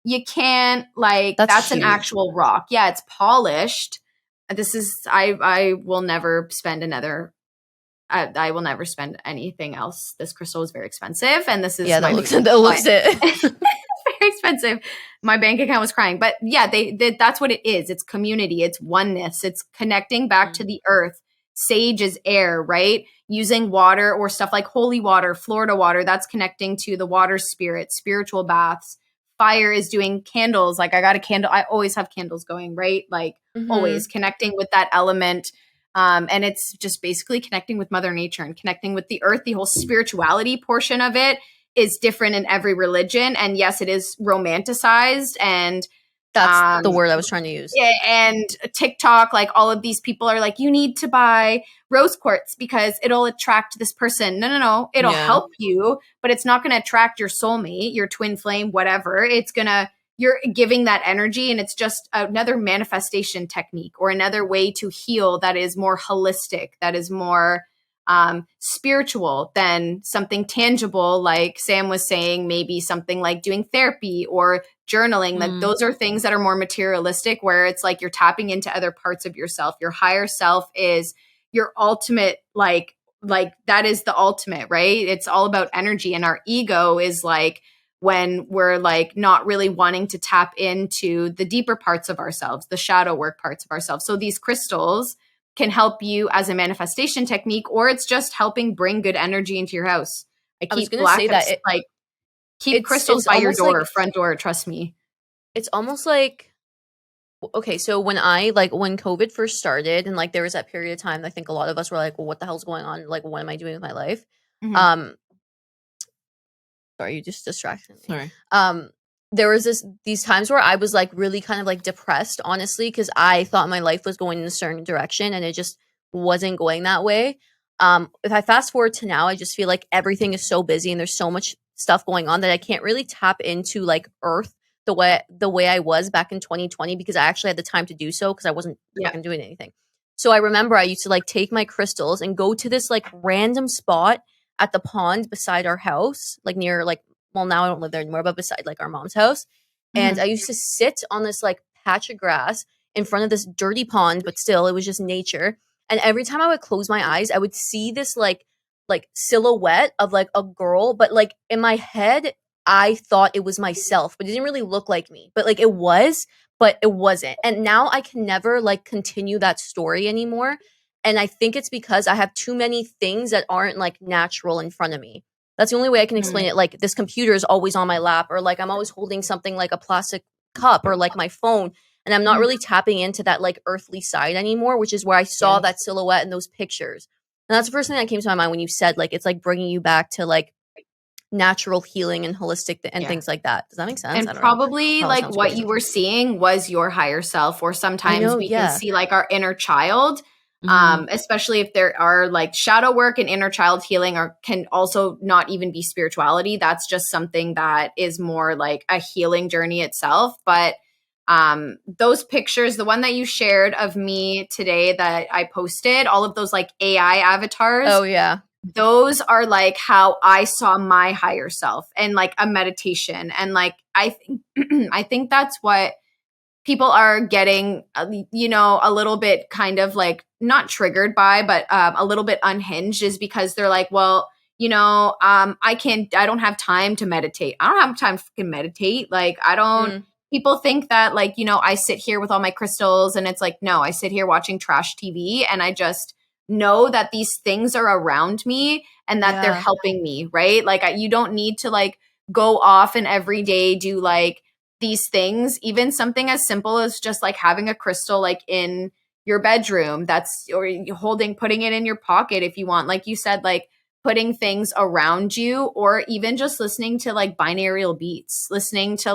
you can't like that's an actual rock. Yeah, it's polished. This is I will never spend I will never spend anything else. This crystal is very expensive and this is that looks it. very expensive. My bank account was crying. But yeah, they that's what it is. It's community, it's oneness, it's connecting back to the earth. Sage is air, right? Using water or stuff like holy water, Florida water, that's connecting to the water spirit, spiritual baths. Fire is doing candles. Like I got a candle. I always have candles going, right? Like always connecting with that element. And it's just basically connecting with Mother Nature and connecting with the earth. The whole spirituality portion of it is different in every religion. And yes, it is romanticized. And That's the word I was trying to use. yeah, and TikTok, like all of these people are like, you need to buy rose quartz because it'll attract this person. No. It'll help you, but it's not going to attract your soulmate, your twin flame, whatever. You're giving that energy, and it's just another manifestation technique or another way to heal that is more holistic, that is more spiritual than something tangible. Like Sam was saying, maybe something like doing therapy or journaling. Like those are things that are more materialistic, where it's like you're tapping into other parts of yourself. Your higher self is your ultimate, like that is the ultimate, right? It's all about energy. And our ego is like when we're like not really wanting to tap into the deeper parts of ourselves, the shadow work parts of ourselves. So these crystals can help you as a manifestation technique, or it's just helping bring good energy into your house. I was going to say that keep crystals by your door, front door. Trust me. It's almost like, okay, so when COVID first started and like there was that period of time, I think a lot of us were like, well, what the hell's going on? Like, what am I doing with my life? Sorry, you just distracted me. Sorry. There was these times where I was like really kind of like depressed, honestly, because I thought my life was going in a certain direction and it just wasn't going that way. If I fast forward to now, I just feel like everything is so busy and there's so much stuff going on that I can't really tap into like earth the way I was back in 2020, because I actually had the time to do so because I wasn't fucking doing anything. So I remember I used to like take my crystals and go to this like random spot at the pond beside our house, like near like, well, now I don't live there anymore, but beside like our mom's house. And I used to sit on this like patch of grass in front of this dirty pond, but still it was just nature. And every time I would close my eyes, I would see this like silhouette of like a girl, but like in my head, I thought it was myself, but it didn't really look like me. But like it was, but it wasn't. And now I can never like continue that story anymore. And I think it's because I have too many things that aren't like natural in front of me. That's the only way I can explain it. Like this computer is always on my lap, or like I'm always holding something like a plastic cup or like my phone. And I'm not really tapping into that like earthly side anymore, which is where I saw that silhouette in those pictures. And that's the first thing that came to my mind when you said like it's like bringing you back to like natural healing and holistic and things like that. Does that make sense? And probably like what you were seeing was your higher self, or sometimes we can see like our inner child. Especially if there are like shadow work and inner child healing, or can also not even be spirituality. That's just something that is more like a healing journey itself. But those pictures, the one that you shared of me today that I posted, all of those like AI avatars. Oh yeah. Those are like how I saw my higher self, and like a meditation. And like, I think that's what people are getting, a little bit kind of like not triggered by, but a little bit unhinged, is because they're like, well, I don't have time to meditate. I don't have time to fucking meditate. Like, I don't, people think that like, I sit here with all my crystals, and it's like, no, I sit here watching trash TV, and I just know that these things are around me and that they're helping me, right? Like, you don't need to like go off and every day do like these things. Even something as simple as just like having a crystal like in your bedroom, putting it in your pocket if you want, like you said, like putting things around you, or even just listening to like binaural beats, listening to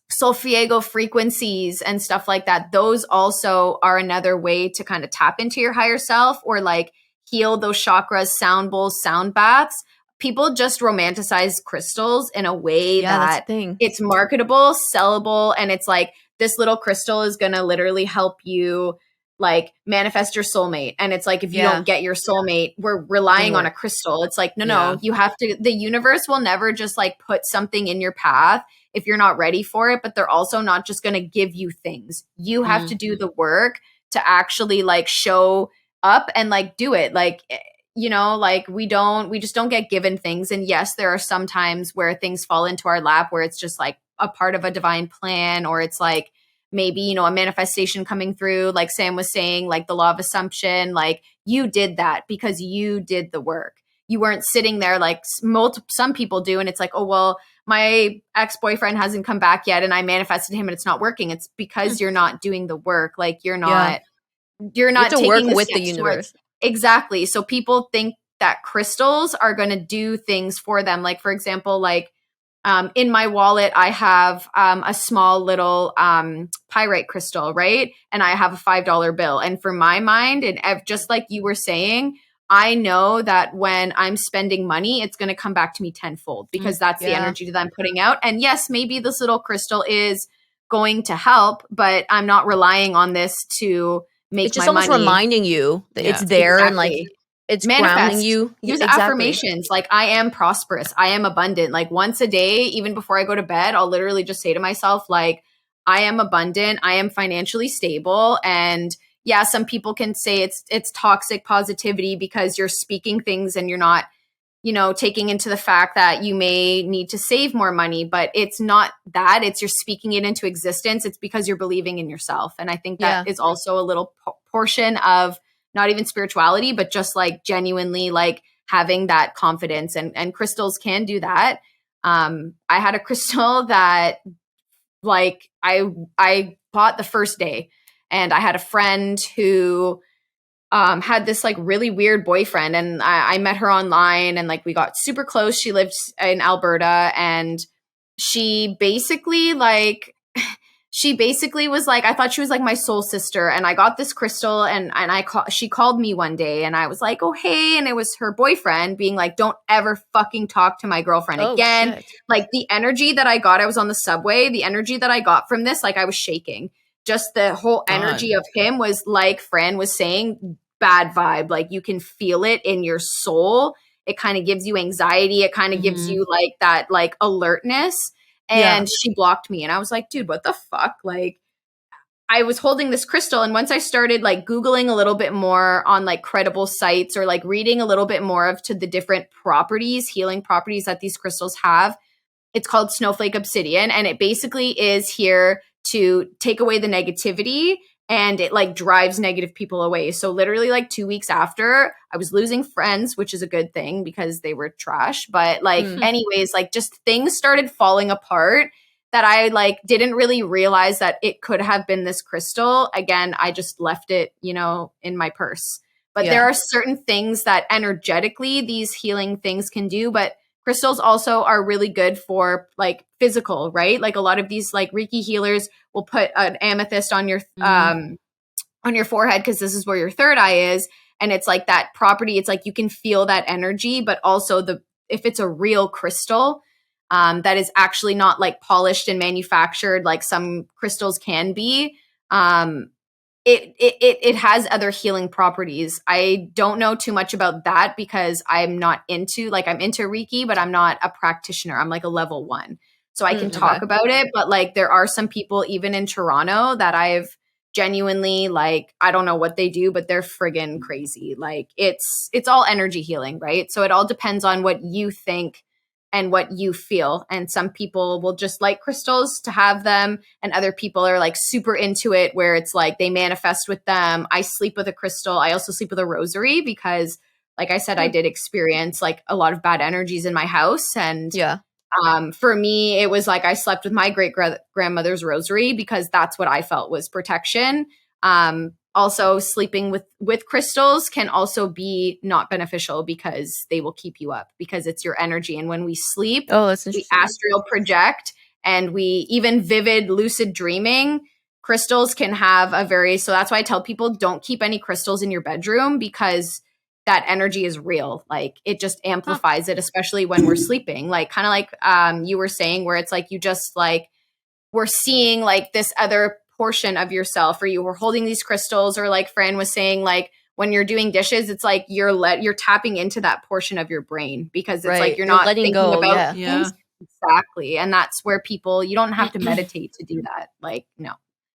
solfeggio frequencies and stuff like that. Those also are another way to kind of tap into your higher self, or like heal those chakras, sound bowls, sound baths. People just romanticize crystals in a way that it's marketable, sellable, and it's like this little crystal is going to literally help you like manifest your soulmate. And it's like, if you don't get your soulmate, we're relying on a crystal. It's like, no, you have to, the universe will never just like put something in your path if you're not ready for it, but they're also not just going to give you things. You have to do the work to actually like show up and like do it. Like, like we just don't get given things. And yes, there are some times where things fall into our lap where it's just like a part of a divine plan, or it's like maybe, you know, a manifestation coming through, like Sam was saying, like the law of assumption, like you did that because you did the work. You weren't sitting there like some people do. And it's like, oh, well, my ex-boyfriend hasn't come back yet and I manifested him and it's not working. It's because you're not doing the work. Like you're not You have to taking work the with the steps towards- universe. Exactly. So people think that crystals are going to do things for them. Like, for example, like in my wallet, I have a small little pyrite crystal, right? And I have a $5 bill. And for my mind, and just like you were saying, I know that when I'm spending money, it's going to come back to me tenfold because that's the energy that I'm putting out. And yes, maybe this little crystal is going to help, but I'm not relying on this to make It's just my almost money. reminding you that it's there and like it's grounding you. Use affirmations like I am prosperous. I am abundant. Like once a day, even before I go to bed, I'll literally just say to myself, like, I am abundant. I am financially stable. And yeah, some people can say it's toxic positivity because you're speaking things and you're not, you know, taking into the fact that you may need to save more money, but it's not that. It's you're speaking it into existence. It's because you're believing in yourself. And I think that is also a little portion of not even spirituality, but just like genuinely like having that confidence, and crystals can do that. I had a crystal that like I bought the first day, and I had a friend who had this like really weird boyfriend, and I met her online and like we got super close. She lived in Alberta, and she basically was like, I thought she was like my soul sister. And I got this crystal and she called me one day and I was like, oh, hey. And it was her boyfriend being like, don't ever fucking talk to my girlfriend again. Shit. Like the energy that I got, I was on the subway. The energy that I got from this, like I was shaking. Just the whole energy of him was like Fran was saying, bad vibe. Like you can feel it in your soul. It kind of gives you anxiety. It kind of gives you like that like alertness. And she blocked me. And I was like, dude, what the fuck? Like, I was holding this crystal. And once I started like Googling a little bit more on like credible sites or like reading a little bit more of to the different properties, healing properties that these crystals have, it's called snowflake obsidian. And it basically is here to take away the negativity, and it like drives negative people away. So literally like 2 weeks after, I was losing friends, which is a good thing because they were trash. But like anyways, like just things started falling apart that I like didn't really realize that it could have been this crystal. Again, I just left it, you know, in my purse. But there are certain things that energetically these healing things can do. But crystals also are really good for like physical, right? Like a lot of these like Reiki healers will put an amethyst on your forehead because this is where your third eye is. And it's like that property. It's like you can feel that energy, but also if it's a real crystal that is actually not like polished and manufactured like some crystals can be, it has other healing properties. I don't know too much about that because I'm not into I'm into Reiki, but I'm not a practitioner. I'm like a level 1. So I can talk about it, but like there are some people even in Toronto that I've genuinely like, I don't know what they do, but they're friggin' crazy. Like it's all energy healing, right? So it all depends on what you think and what you feel. And some people will just like crystals to have them, and other people are like super into it where it's like they manifest with them. I sleep with a crystal. I also sleep with a rosary because like I said, I did experience like a lot of bad energies in my house. And for me, it was like I slept with my great grandmother's rosary because that's what I felt was protection. Also, sleeping with crystals can also be not beneficial because they will keep you up because it's your energy. And when we sleep, we astral project, and we even vivid lucid dreaming. Crystals can have so that's why I tell people don't keep any crystals in your bedroom because that energy is real. Like it just amplifies it, especially when we're sleeping. Like kind of like you were saying, where it's like you just like we're seeing like this other portion of yourself, or you were holding these crystals, or like Fran was saying, like when you're doing dishes, it's like you're tapping into that portion of your brain because it's like you're not letting thinking go about things. Exactly. And that's where you don't have to meditate to do that. Like, no,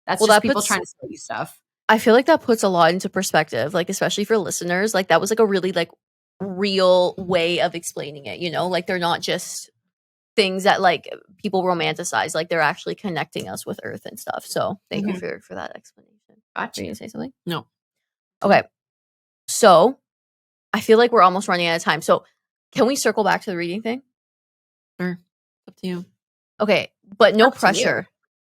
that's just people trying to sell you stuff. I feel like that puts a lot into perspective, like especially for listeners. Like that was like a really like real way of explaining it, you know, like they're not just things that like people romanticize, like they're actually connecting us with Earth and stuff. So thank you for that explanation. Were you gonna say something? No. Okay. So I feel like we're almost running out of time. So can we circle back to the reading thing? Sure. Up to you. Okay, but no Up to you. pressure.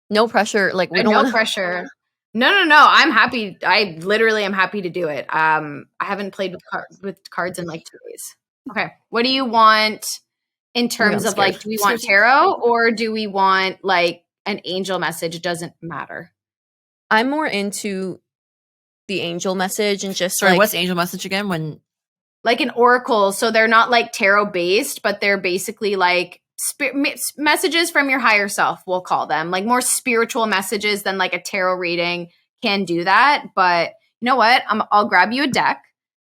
No pressure. Like we don't no want pressure. No. I'm happy. I literally am happy to do it. I haven't played with cards in like 2 days. Okay. What do you want in terms I'm of like, scared. do we want tarot or do we want like an angel message? It doesn't matter. I'm more into the angel message and just Sorry, like, what's angel message again? When Like an oracle. So they're not like tarot based, but they're basically like messages from your higher self, we'll call them. Like more spiritual messages than like a tarot reading can do that. But you know what? I'll grab you a deck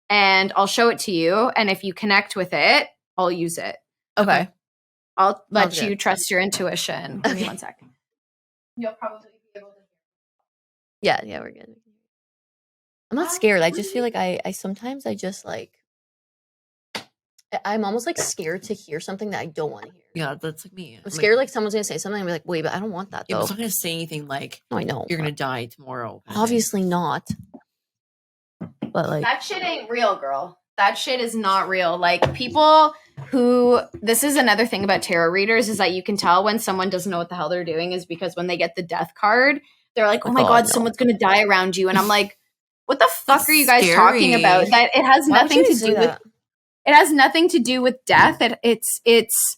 and I'll show it to you. And if you connect with it, I'll use it. okay. I'll let Sounds you good. trust your intuition. Give me Okay. 1 second. You'll probably be able to Yeah, we're good. I'm not scared. I just feel like I sometimes I just like I'm almost like scared to hear something that I don't want to hear. yeah, that's like me. I'm scared like someone's gonna say something and be like, wait, but I don't want that Yeah, though. but it's not gonna say anything like No, I know. you're gonna die tomorrow. kind of thing. Obviously not. But like That shit ain't real, girl. That shit is not real. Like people who, this is another thing about tarot readers is that you can tell when someone doesn't know what the hell they're doing is because when they get the death card, they're like, oh my God, no. someone's going to die around you. And I'm like, what the fuck That's are you guys scary. talking about? That it has why would nothing you to say do with, that? it has nothing to do with death. It's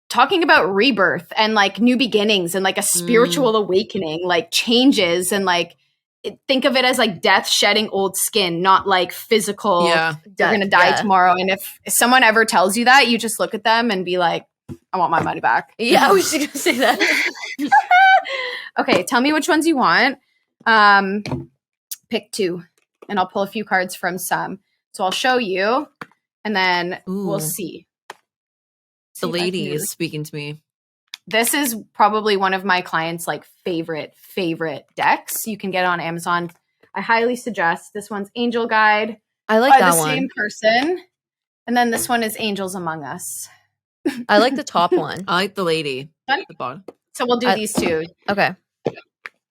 talking about rebirth and like new beginnings and like a spiritual awakening, like changes and like, think of it as like death shedding old skin, not like physical. Yeah. You're gonna die tomorrow. And if someone ever tells you that, you just look at them and be like, I want my money back. Yeah, I was just gonna say that. Okay, tell me which ones you want. Pick 2 and I'll pull a few cards from some. So I'll show you and then we'll Ooh. see. The See if I can lady do is this. speaking to me. This is probably one of my clients' like favorite decks. You can get it on Amazon. I highly suggest. This one's Angel Guide I like by that the one. same person. And then this one is Angels Among Us. I like the top one. I like the lady. What? The bottom. So we'll do these 2. Okay.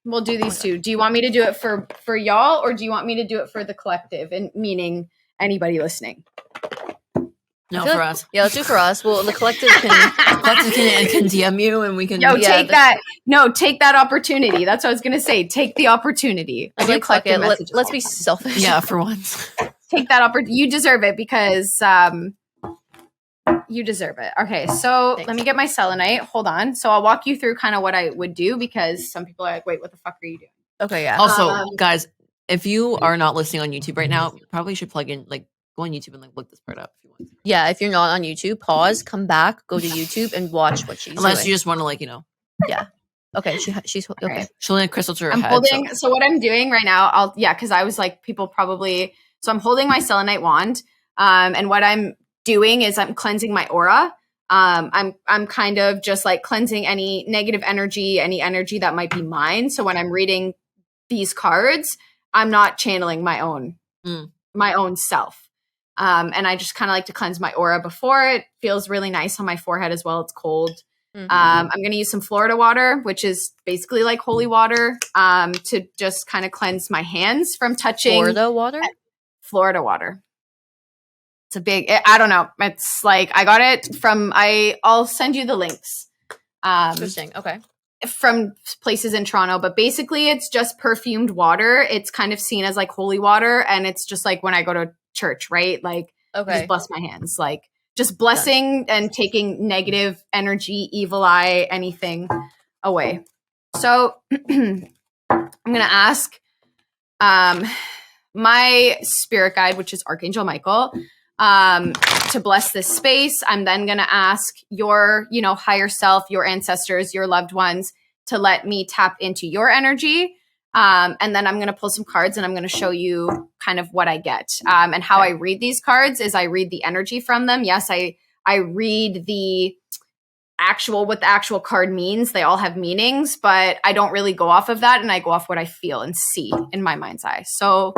We'll do these 2. Do you want me to do it for y'all or do you want me to do it for the collective? And meaning anybody listening. No, I feel for like- us. Yeah, let's do for us. Well, the collective can. Collective can DM you and we can. Yo, Yeah, take that. No, take that opportunity. That's what I was gonna say. Take the opportunity. I was Do like, fuck collective it. messages. Let's be selfish. Yeah, for once. Take that opportunity. You deserve it because you deserve it. Okay, so Thanks. let me get my selenite. Hold on. So I'll walk you through kind of what I would do because some people are like, wait, what the fuck are you doing? Okay. Yeah. Also, guys, if you are not listening on YouTube right now, probably should plug in, like, go on YouTube and like look this part up if you want. Yeah. If you're not on YouTube, pause, come back, go to YouTube, and watch what she's Unless doing. you just want to, like, you know, Okay. She's okay. Right. she'll lay a crystal to her I'm head. holding. So what I'm doing right now, because I was like, people probably. So I'm holding my selenite wand, and what I'm doing is I'm cleansing my aura. I'm kind of just like cleansing any negative energy, any energy that might be mine. So when I'm reading these cards, I'm not channeling my own self. And I just kind of like to cleanse my aura before. It feels really nice on my forehead as well. It's cold. Mhm. I'm going to use some Florida water, which is basically like holy water, to just kind of cleanse my hands from touching Florida water. Florida water. It's a big, I don't know. It's like, I got it from, I'll send you the links. Interesting. Okay. From places in Toronto, but basically it's just perfumed water. It's kind of seen as like holy water. And it's just like when I go to church, right? Like, Okay. just bless my hands. Like just blessing and taking negative energy, evil eye, anything away. So I'm going to ask my spirit guide, which is Archangel Michael, to bless this space. I'm then going to ask your, higher self, your ancestors, your loved ones to let me tap into your energy. And then I'm going to pull some cards and I'm going to show you kind of what I get. And how I read these cards is I read the energy from them. Yes, I read what the actual card means. They all have meanings, but I don't really go off of that. And I go off what I feel and see in my mind's eye. So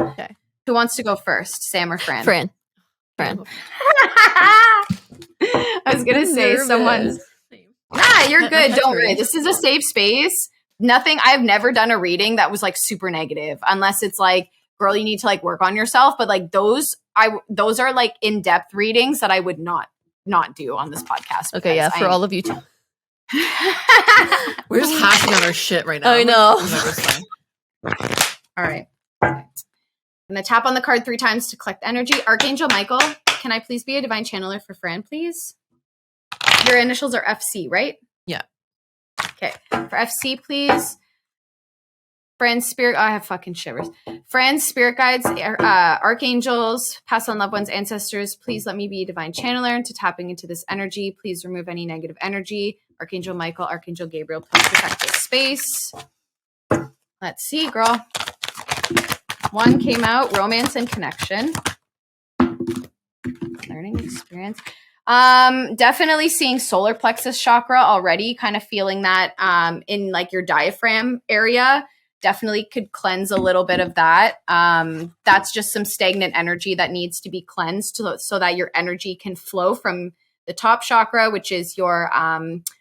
who wants to go first, Sam or Fran? Fran. I was going to say nervous. Nah, you're good. That's Don't worry. great. This is a safe space. I've never done a reading that was like super negative, unless it's like, girl, you need to like work on yourself. But like those are like in-depth readings that I would not do on this podcast. Okay, yeah, for all of you too. We're just hashing on our shit right now. I know. It's fine. All right. I'm going to tap on the card 3 times to collect energy. Archangel Michael, can I please be a divine channeler for Fran, please? Your initials are FC, right? Yeah. Okay. For FC, please. Friends, spirit. Oh, I have fucking shivers. Friends, spirit guides, archangels, past on loved ones, ancestors. Please let me be a divine channeler into tapping into this energy. Please remove any negative energy. Archangel Michael, Archangel Gabriel, please protect this space. Let's see, girl. 1 came out, romance and connection. Learning experience. Definitely seeing solar plexus chakra already, kind of feeling that in like your diaphragm area. Definitely could cleanse a little bit of that. That's just some stagnant energy that needs to be cleansed so that your energy can flow from the top chakra, which is your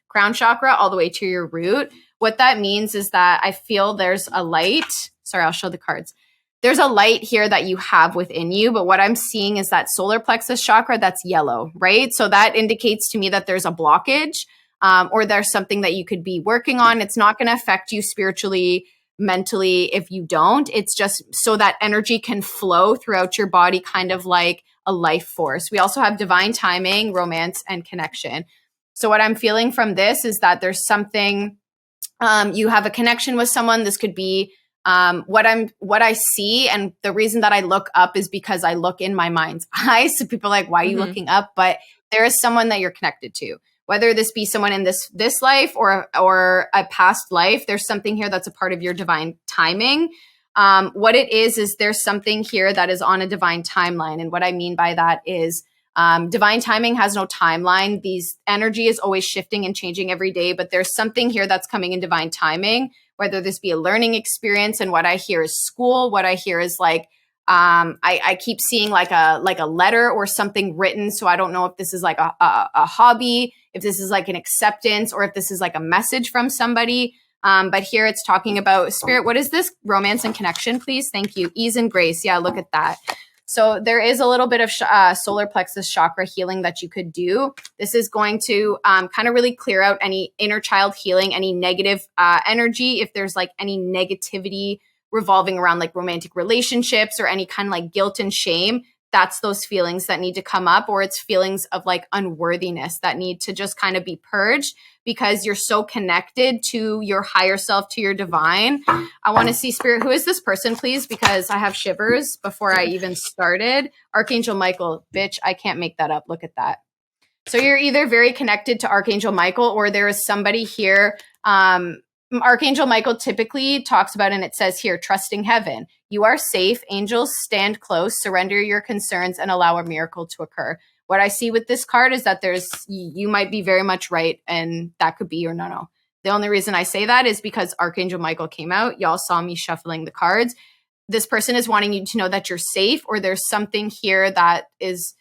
crown chakra, all the way to your root. What that means is that I feel there's a light. Sorry, I'll show the cards. There's a light here that you have within you, but what I'm seeing is that solar plexus chakra that's yellow, right? So that indicates to me that there's a blockage or there's something that you could be working on. It's not going to affect you spiritually, mentally if you don't. It's just so that energy can flow throughout your body, kind of like a life force. We also have divine timing, romance, and connection. So what I'm feeling from this is that there's something, you have a connection with someone. This could be what I see, and the reason that I look up is because I look in my mind's eye. So people are like, why are you looking up? But there is someone that you're connected to, whether this be someone in this life or a past life. There's something here that's a part of your divine timing. What it is there's something here that is on a divine timeline. And what I mean by that is divine timing has no timeline. These energy is always shifting and changing every day, but there's something here that's coming in divine timing, whether this be a learning experience. And what I hear is school. What I hear is like, I keep seeing like a letter or something written. So I don't know if this is like a hobby, if this is like an acceptance, or if this is like a message from somebody. But here it's talking about spirit. What is this? Romance and connection, please. Thank you. Ease and grace. Yeah, look at that. So there is a little bit of solar plexus chakra healing that you could do. This is going to kind of really clear out any inner child healing, any negative energy. If there's like any negativity revolving around like romantic relationships or any kind of like guilt and shame, that's those feelings that need to come up, or it's feelings of like unworthiness that need to just kind of be purged because you're so connected to your higher self, to your divine. I want to see spirit. Who is this person, please? Because I have shivers before I even started. Archangel Michael, bitch, I can't make that up. Look at that. So you're either very connected to Archangel Michael, or there is somebody here. Archangel Michael typically talks about, and it says here, trusting heaven. You are safe. Angels, stand close, surrender your concerns, and allow a miracle to occur. What I see with this card is that you might be very much right, and that could be your no. The only reason I say that is because Archangel Michael came out. Y'all saw me shuffling the cards. This person is wanting you to know that you're safe, or there's something here that is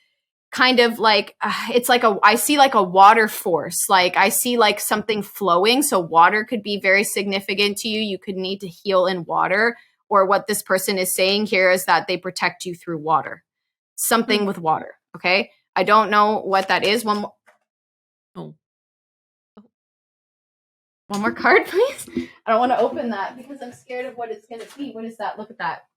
kind of like, it's like I see like a water force. Like I see like something flowing. So water could be very significant to you. You could need to heal in water. Or what this person is saying here is that they protect you through water. Something with water. Okay. I don't know what that is. One more card, please. I don't want to open that because I'm scared of what it's going to be. What is that? Look at that.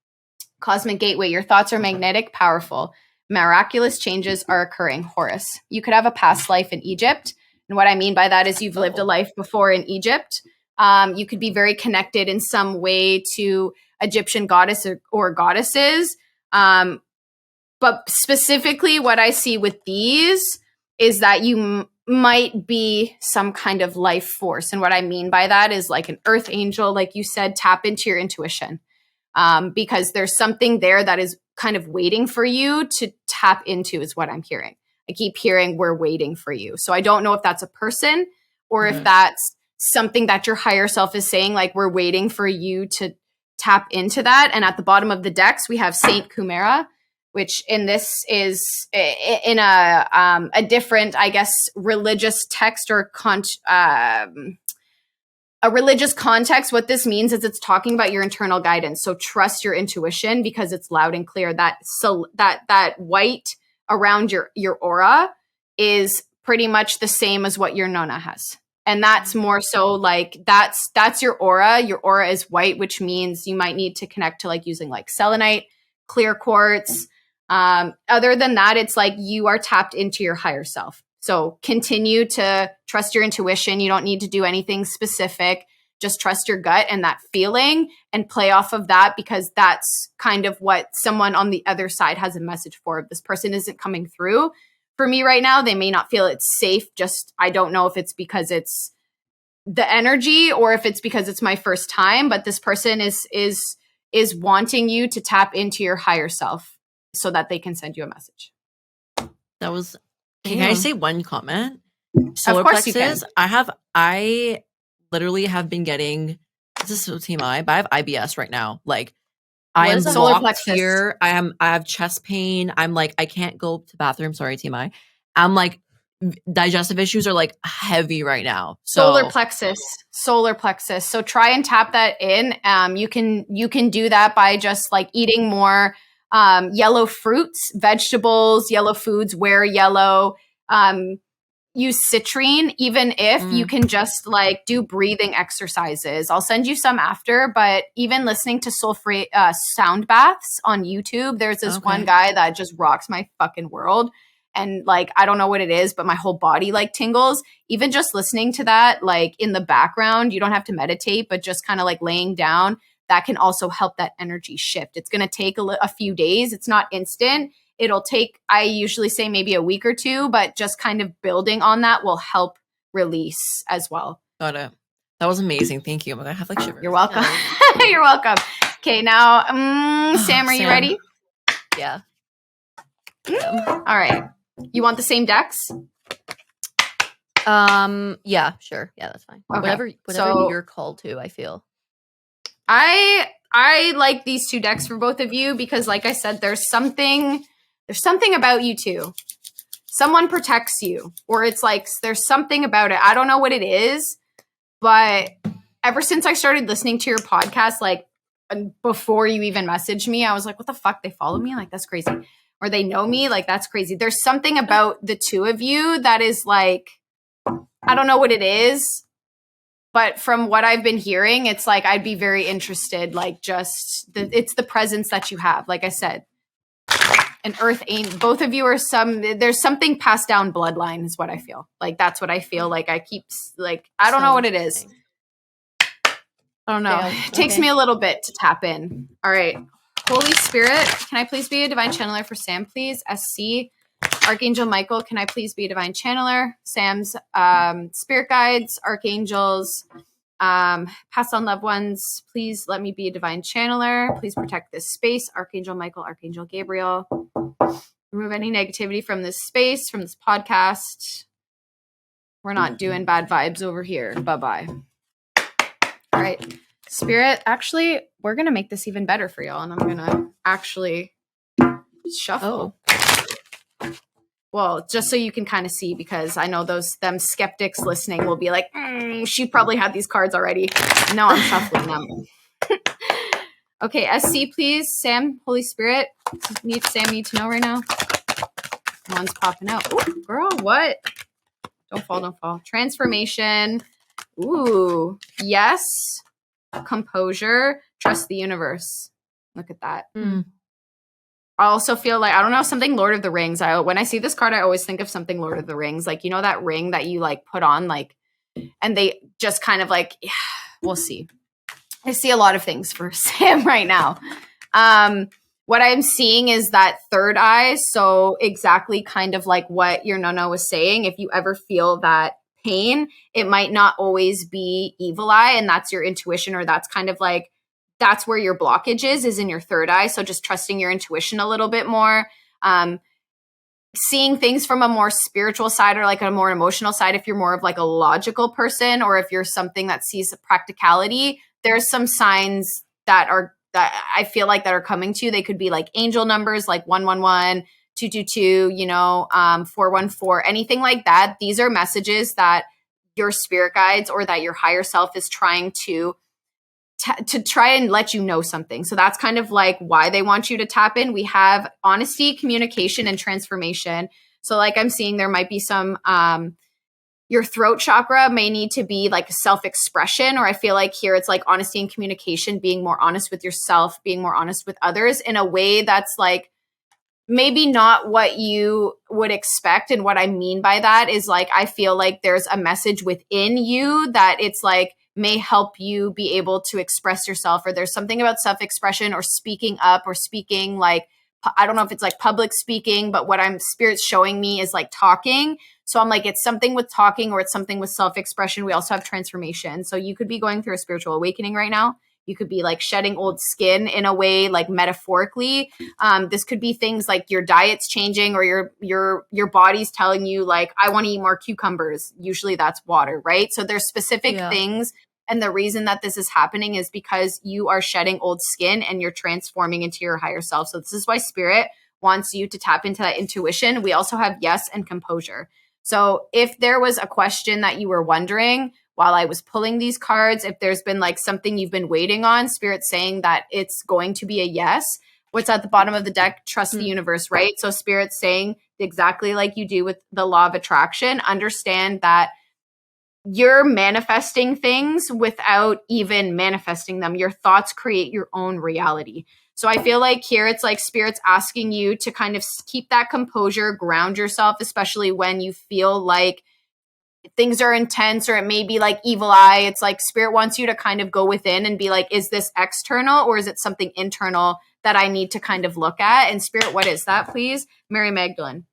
Cosmic Gateway. Your thoughts are magnetic, powerful. Miraculous changes are occurring. Horus. You could have a past life in Egypt. And what I mean by that is you've lived a life before in Egypt. You could be very connected in some way to Egyptian goddess or goddesses. But specifically what I see with these is that you might be some kind of life force. And what I mean by that is like an earth angel, like you said, tap into your intuition. Because there's something there that is kind of waiting for you to tap into is what I'm hearing. I keep hearing we're waiting for you. So I don't know if that's a person or if that's something that your higher self is saying, like we're waiting for you to tap into that. And at the bottom of the decks, we have Saint Kumera. which in this is in a different, I guess, religious text or a religious context. What this means is it's talking about your internal guidance. So trust your intuition because it's loud and clear. That white around your aura is pretty much the same as what your nona has. And that's more so like that's your aura. Your aura is white, which means you might need to connect to like using like selenite, clear quartz. Other than that, it's like you are tapped into your higher self. So continue to trust your intuition. You don't need to do anything specific. Just trust your gut and that feeling and play off of that, because that's kind of what someone on the other side has a message for. If this person isn't coming through for me right now, they may not feel it's safe. Just, I don't know if it's because it's the energy or if it's because it's my first time, but this person is wanting you to tap into your higher self so that they can send you a message. That was, can I say one comment? Solar Plexus, you can. I literally have been getting, this is so TMI, but I have IBS right now. Like, I am solar blocked plexus? here. I have chest pain. I'm like, I can't go to the bathroom. Sorry, TMI. I'm like, digestive issues are like heavy right now. So Solar plexus. So try and tap that in. You can do that by just like eating more yellow fruits, vegetables, yellow foods, wear yellow. Use citrine, even if you can just like do breathing exercises. I'll send you some after, but even listening to soul-free sound baths on YouTube, there's this one guy that just rocks my fucking world. And like, I don't know what it is, but my whole body like tingles. Even just listening to that, like in the background, you don't have to meditate, but just kind of like laying down, that can also help that energy shift. It's going to take a few days. It's not instant. It'll take, I usually say maybe a week or two, but just kind of building on that will help release as well. Got it. That was amazing. Thank you. I have like shivers. You're welcome. You're welcome. Okay, now, Sam, are you ready? Yeah. All right. You want the same decks? Yeah, sure. Yeah, that's fine. Okay. Whatever So- you're called to, I feel. I like these two decks for both of you because, like I said, there's something about you two. Someone protects you, or it's like there's something about it. I don't know what it is, but ever since I started listening to your podcast, like before you even messaged me, I was like, what the fuck? They follow me? Like, that's crazy. Or they know me? Like, that's crazy. There's something about the two of you that is like, I don't know what it is. But from what I've been hearing, it's like I'd be very interested. Like, just it's the presence that you have. Like I said, an earth ain't. Both of you are there's something passed down bloodline is what I feel. Like that's what I feel. Like I keep like I don't know what it is. I don't know. Yeah, It takes me a little bit to tap in. All right, Holy Spirit, can I please be a divine channeler for Sam, please? SC. Archangel Michael, can I please be a divine channeler? Sam's spirit guides, archangels, past on loved ones, please let me be a divine channeler. Please protect this space. Archangel Michael, Archangel Gabriel. Remove any negativity from this space, from this podcast. We're not doing bad vibes over here. Bye-bye. All right. Spirit, actually, we're going to make this even better for y'all, and I'm going to actually shuffle. Well, just so you can kind of see, because I know them skeptics listening will be like, she probably had these cards already. No, I'm shuffling them. Okay, SC, please. Sam, Holy Spirit. Sam need to know right now. One's popping out. Ooh, girl, what? Don't fall. Transformation. Ooh, yes. Composure. Trust the universe. Look at that. I also feel like, I don't know, something Lord of the Rings. When I see this card, I always think of something Lord of the Rings. Like, you know, that ring that you like put on, like, and they just kind of like, yeah, we'll see. I see a lot of things for Sam right now. What I'm seeing is that third eye. So exactly kind of like what your Nona was saying. If you ever feel that pain, it might not always be evil eye. And that's your intuition, or that's kind of like, that's where your blockage is in your third eye. So just trusting your intuition a little bit more, seeing things from a more spiritual side or like a more emotional side. If you're more of like a logical person, or if you're something that sees practicality, there's some signs that are that I feel like that are coming to you. They could be like angel numbers, like 111, 222, 414, anything like that. These are messages that your spirit guides or that your higher self is trying to try and let you know something. So that's kind of like why they want you to tap in. We have honesty, communication, and transformation. So like I'm seeing there might be some, your throat chakra may need to be like self-expression, or I feel like here it's like honesty and communication, being more honest with yourself, being more honest with others in a way that's like maybe not what you would expect. And what I mean by that is like, I feel like there's a message within you that it's like, may help you be able to express yourself, or there's something about self-expression or speaking up or speaking like, I don't know if it's like public speaking, but what I'm spirit's showing me is like talking. So I'm like, it's something with talking or it's something with self-expression. We also have transformation. So you could be going through a spiritual awakening right now. You could be like shedding old skin in a way, like metaphorically. This could be things like your diet's changing, or your body's telling you like, I want to eat more cucumbers. Usually that's water, right? So there's specific things. And the reason that this is happening is because you are shedding old skin and you're transforming into your higher self. So this is why spirit wants you to tap into that intuition. We also have yes and composure. So if there was a question that you were wondering while I was pulling these cards, if there's been like something you've been waiting on, spirit saying that it's going to be a yes. What's at the bottom of the deck? Trust the universe, right? So spirit's saying exactly like you do with the law of attraction, understand that you're manifesting things without even manifesting them. Your thoughts create your own reality. So I feel like here it's like spirit's asking you to kind of keep that composure, ground yourself, especially when you feel like things are intense or it may be like evil eye. It's like spirit wants you to kind of go within and be like, is this external or is it something internal that I need to kind of look at? And spirit, what is that, please? Mary Magdalene.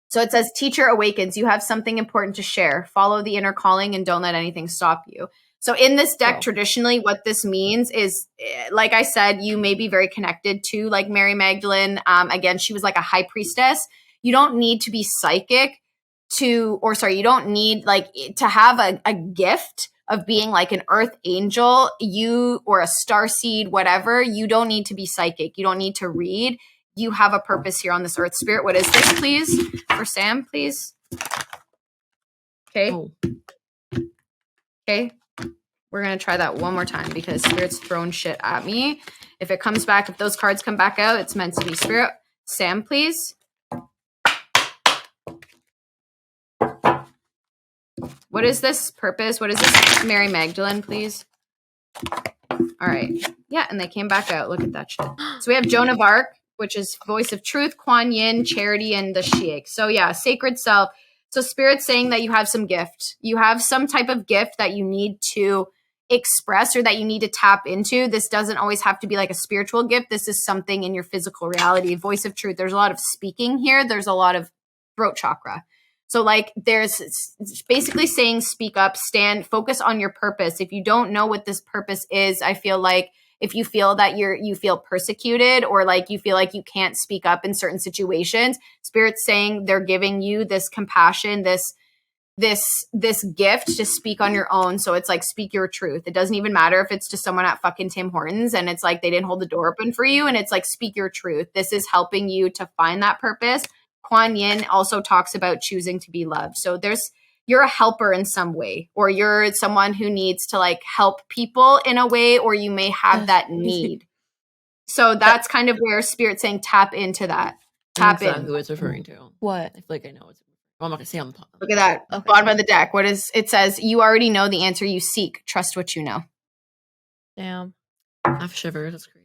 So it says, teacher awakens. You have something important to share. Follow the inner calling and don't let anything stop you. So in this deck, traditionally, what this means is, like I said, you may be very connected to like Mary Magdalene. Again, she was like a high priestess. You don't need to be psychic you don't need like to have a gift of being like an earth angel, or a star seed, whatever. You don't need to be psychic. You don't need to read. You have a purpose here on this earth. Spirit, what is this, please? For Sam, please. Okay. Okay. We're going to try that one more time because Spirit's throwing shit at me. If it comes back, if those cards come back out, it's meant to be. Spirit, Sam, please. What is this purpose? What is this? Mary Magdalene, please. All right. Yeah, and they came back out. Look at that shit. So we have Joan of Arc, which is voice of truth, Kuan Yin, charity, and the Sheikh. So yeah, sacred self. So spirit's saying that you have some gift. You have some type of gift that you need to express or that you need to tap into. This doesn't always have to be like a spiritual gift. This is something in your physical reality. Voice of truth. There's a lot of speaking here. There's a lot of throat chakra. So like there's basically saying speak up, stand, focus on your purpose. If you don't know what this purpose is, I feel like if you feel that you feel persecuted or like you feel like you can't speak up in certain situations, Spirit's saying they're giving you this compassion, this gift to speak on your own. So it's like, speak your truth. It doesn't even matter if it's to someone at fucking Tim Hortons and it's like they didn't hold the door open for you. And it's like, speak your truth. This is helping you to find that purpose. Kuan Yin also talks about choosing to be loved. So you're a helper in some way, or you're someone who needs to like help people in a way, or you may have that need. So that's kind of where Spirit's saying tap into that. Tap in. Who it's referring to. What? I feel like I know it's. Well, I'm not gonna say on the top. Look at that. Okay. Bottom of the deck. What is it? Says you already know the answer you seek. Trust what you know. Damn. I have shivers. That's crazy.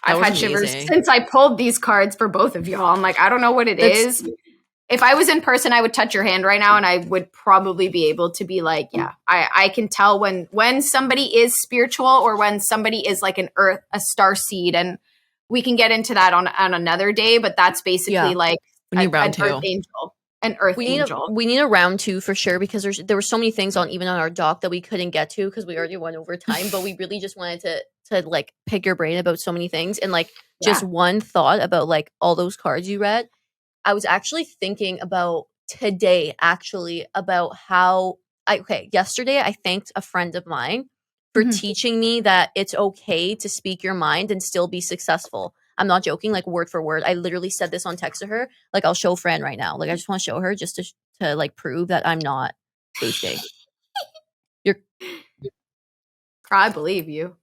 I've had shivers since I pulled these cards for both of y'all. I'm like, I don't know what it is. If I was in person, I would touch your hand right now and I would probably be able to be like, yeah, I can tell when somebody is spiritual or when somebody is like a star seed. And we can get into that on another day, but that's basically like an earth angel. An earth angel. We need a round 2 for sure, because there were so many things even on our doc that we couldn't get to because we already went over time, but we really just wanted to like pick your brain about so many things. And like just one thought about like all those cards you read. I was actually thinking about today about how yesterday I thanked a friend of mine for Mhm. teaching me that it's okay to speak your mind and still be successful. I'm not joking, like word for word. I literally said this on text to her. Like I'll show Fran right now. Like I just want to show her just to like prove that I'm not base gay. You're I believe you.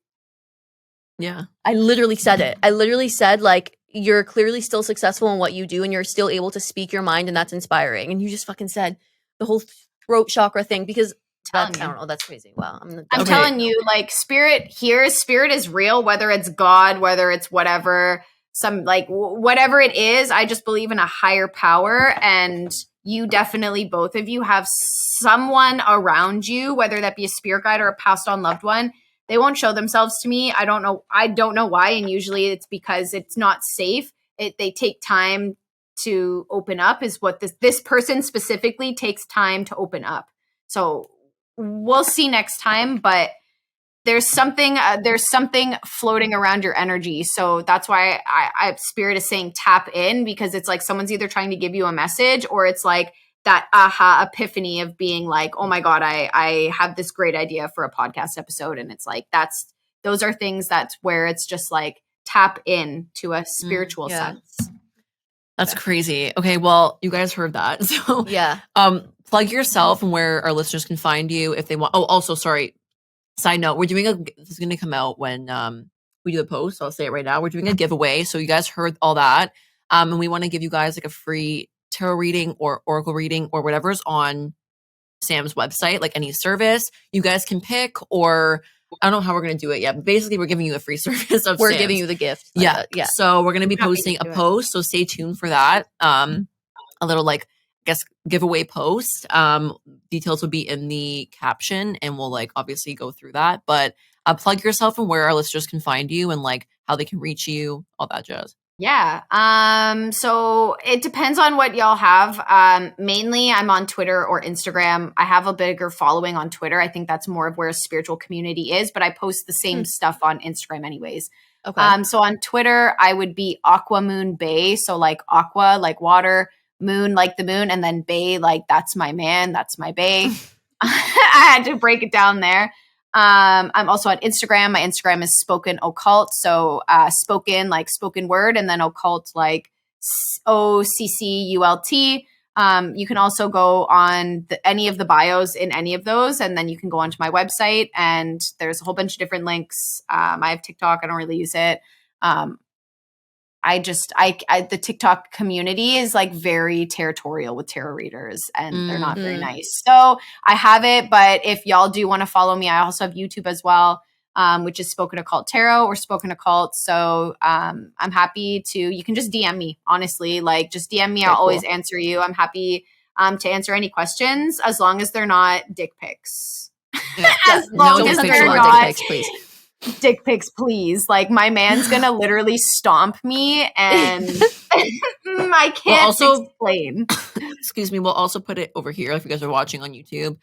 Yeah. I literally said it. I literally said like you're clearly still successful in what you do and you're still able to speak your mind and that's inspiring. And you just fucking said the whole throat chakra thing because Telling that's, I you. don't know, that's crazy. Wow. I'm Okay. telling you, like spirit is real, whether it's God, whether it's whatever, some like whatever it is. I just believe in a higher power, and you definitely, both of you, have someone around you, whether that be a spirit guide or a passed on loved one. They won't show themselves to me. I don't know why, and usually it's because it's not safe. They take time to open up. Is what this person specifically takes time to open up. So we'll see next time, but there's something floating around your energy. So that's why I spirit is saying tap in, because it's like someone's either trying to give you a message or it's like that aha epiphany of being like, oh my God, I have this great idea for a podcast episode. And it's like, those are things that's where it's just like tap in to a spiritual yeah. sense. That's crazy. Okay, well, you guys heard that. So Yeah. plug yourself and where our listeners can find you if they want. Oh, also, sorry. Side note, this is gonna come out when we do the post, so I'll say it right now. We're doing a giveaway. So you guys heard all that. And we want to give you guys like a free tarot reading or oracle reading or whatever's on Sam's website, like any service. You guys can pick, or I don't know how we're gonna do it yet, but basically we're giving you a free service of We're Sam's. giving you the gift. Like Yeah. yeah. So we're gonna be Happy to posting a do it. post. So stay tuned for that. A little like I guess giveaway post. Details will be in the caption and we'll like obviously go through that. But plug yourself and where our listeners can find you and like how they can reach you, all that jazz. Yeah. So it depends on what y'all have. Mainly I'm on Twitter or Instagram. I have a bigger following on Twitter. I think that's more of where a spiritual community is, but I post the same stuff on Instagram anyways. Okay. So on Twitter, I would be Aqua Moon Bay. So like aqua, like water, moon, like the moon, and then bay, like that's my man, that's my bay. I had to break it down there. I'm also on Instagram. My Instagram is spokenoccult. So spoken like spoken word, and then occult like OCCULT. You can also go on any of the bios in any of those, and then you can go onto my website, and there's a whole bunch of different links. I have TikTok. I don't really use it. The TikTok community is like very territorial with tarot readers, and they're not very nice. So I have it, but if y'all do want to follow me, I also have YouTube as well, which is Spoken Occult Tarot or Spoken Occult. So I'm happy to, you can just DM me, honestly, like just DM me. Very I'll always cool. answer you. I'm happy to answer any questions as long as they're not dick pics. Yeah. As long Don't as send they're me not dick pics, please. dick pics, please. Like my man's gonna literally stomp me, and I can't also- explain. Excuse me. We'll also put it over here if you guys are watching on YouTube,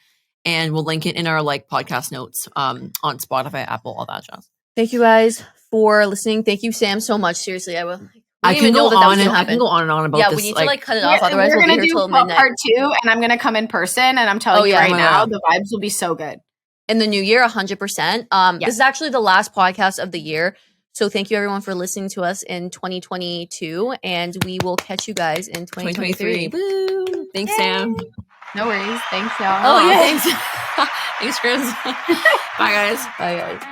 and we'll link it in our like podcast notes on Spotify, Apple, all that jazz. Thank you guys for listening. Thank you, Sam, so much. Seriously, I will. I can go on and I can go on and on about Yeah, this. we need like, to like cut it off. Otherwise, We're we'll be gonna here do till midnight. part 2, and I'm gonna come in person, and I'm telling you yeah. right Oh my now, God. the vibes will be so good. In the new year, 100%. This is actually the last podcast of the year. So thank you everyone for listening to us in 2022, and we will catch you guys in 2023. 2023. Woo! Thanks, Sam. No worries. Thanks, y'all. Oh, yeah. Thanks. Thanks, Chris. Bye, guys. Bye, guys.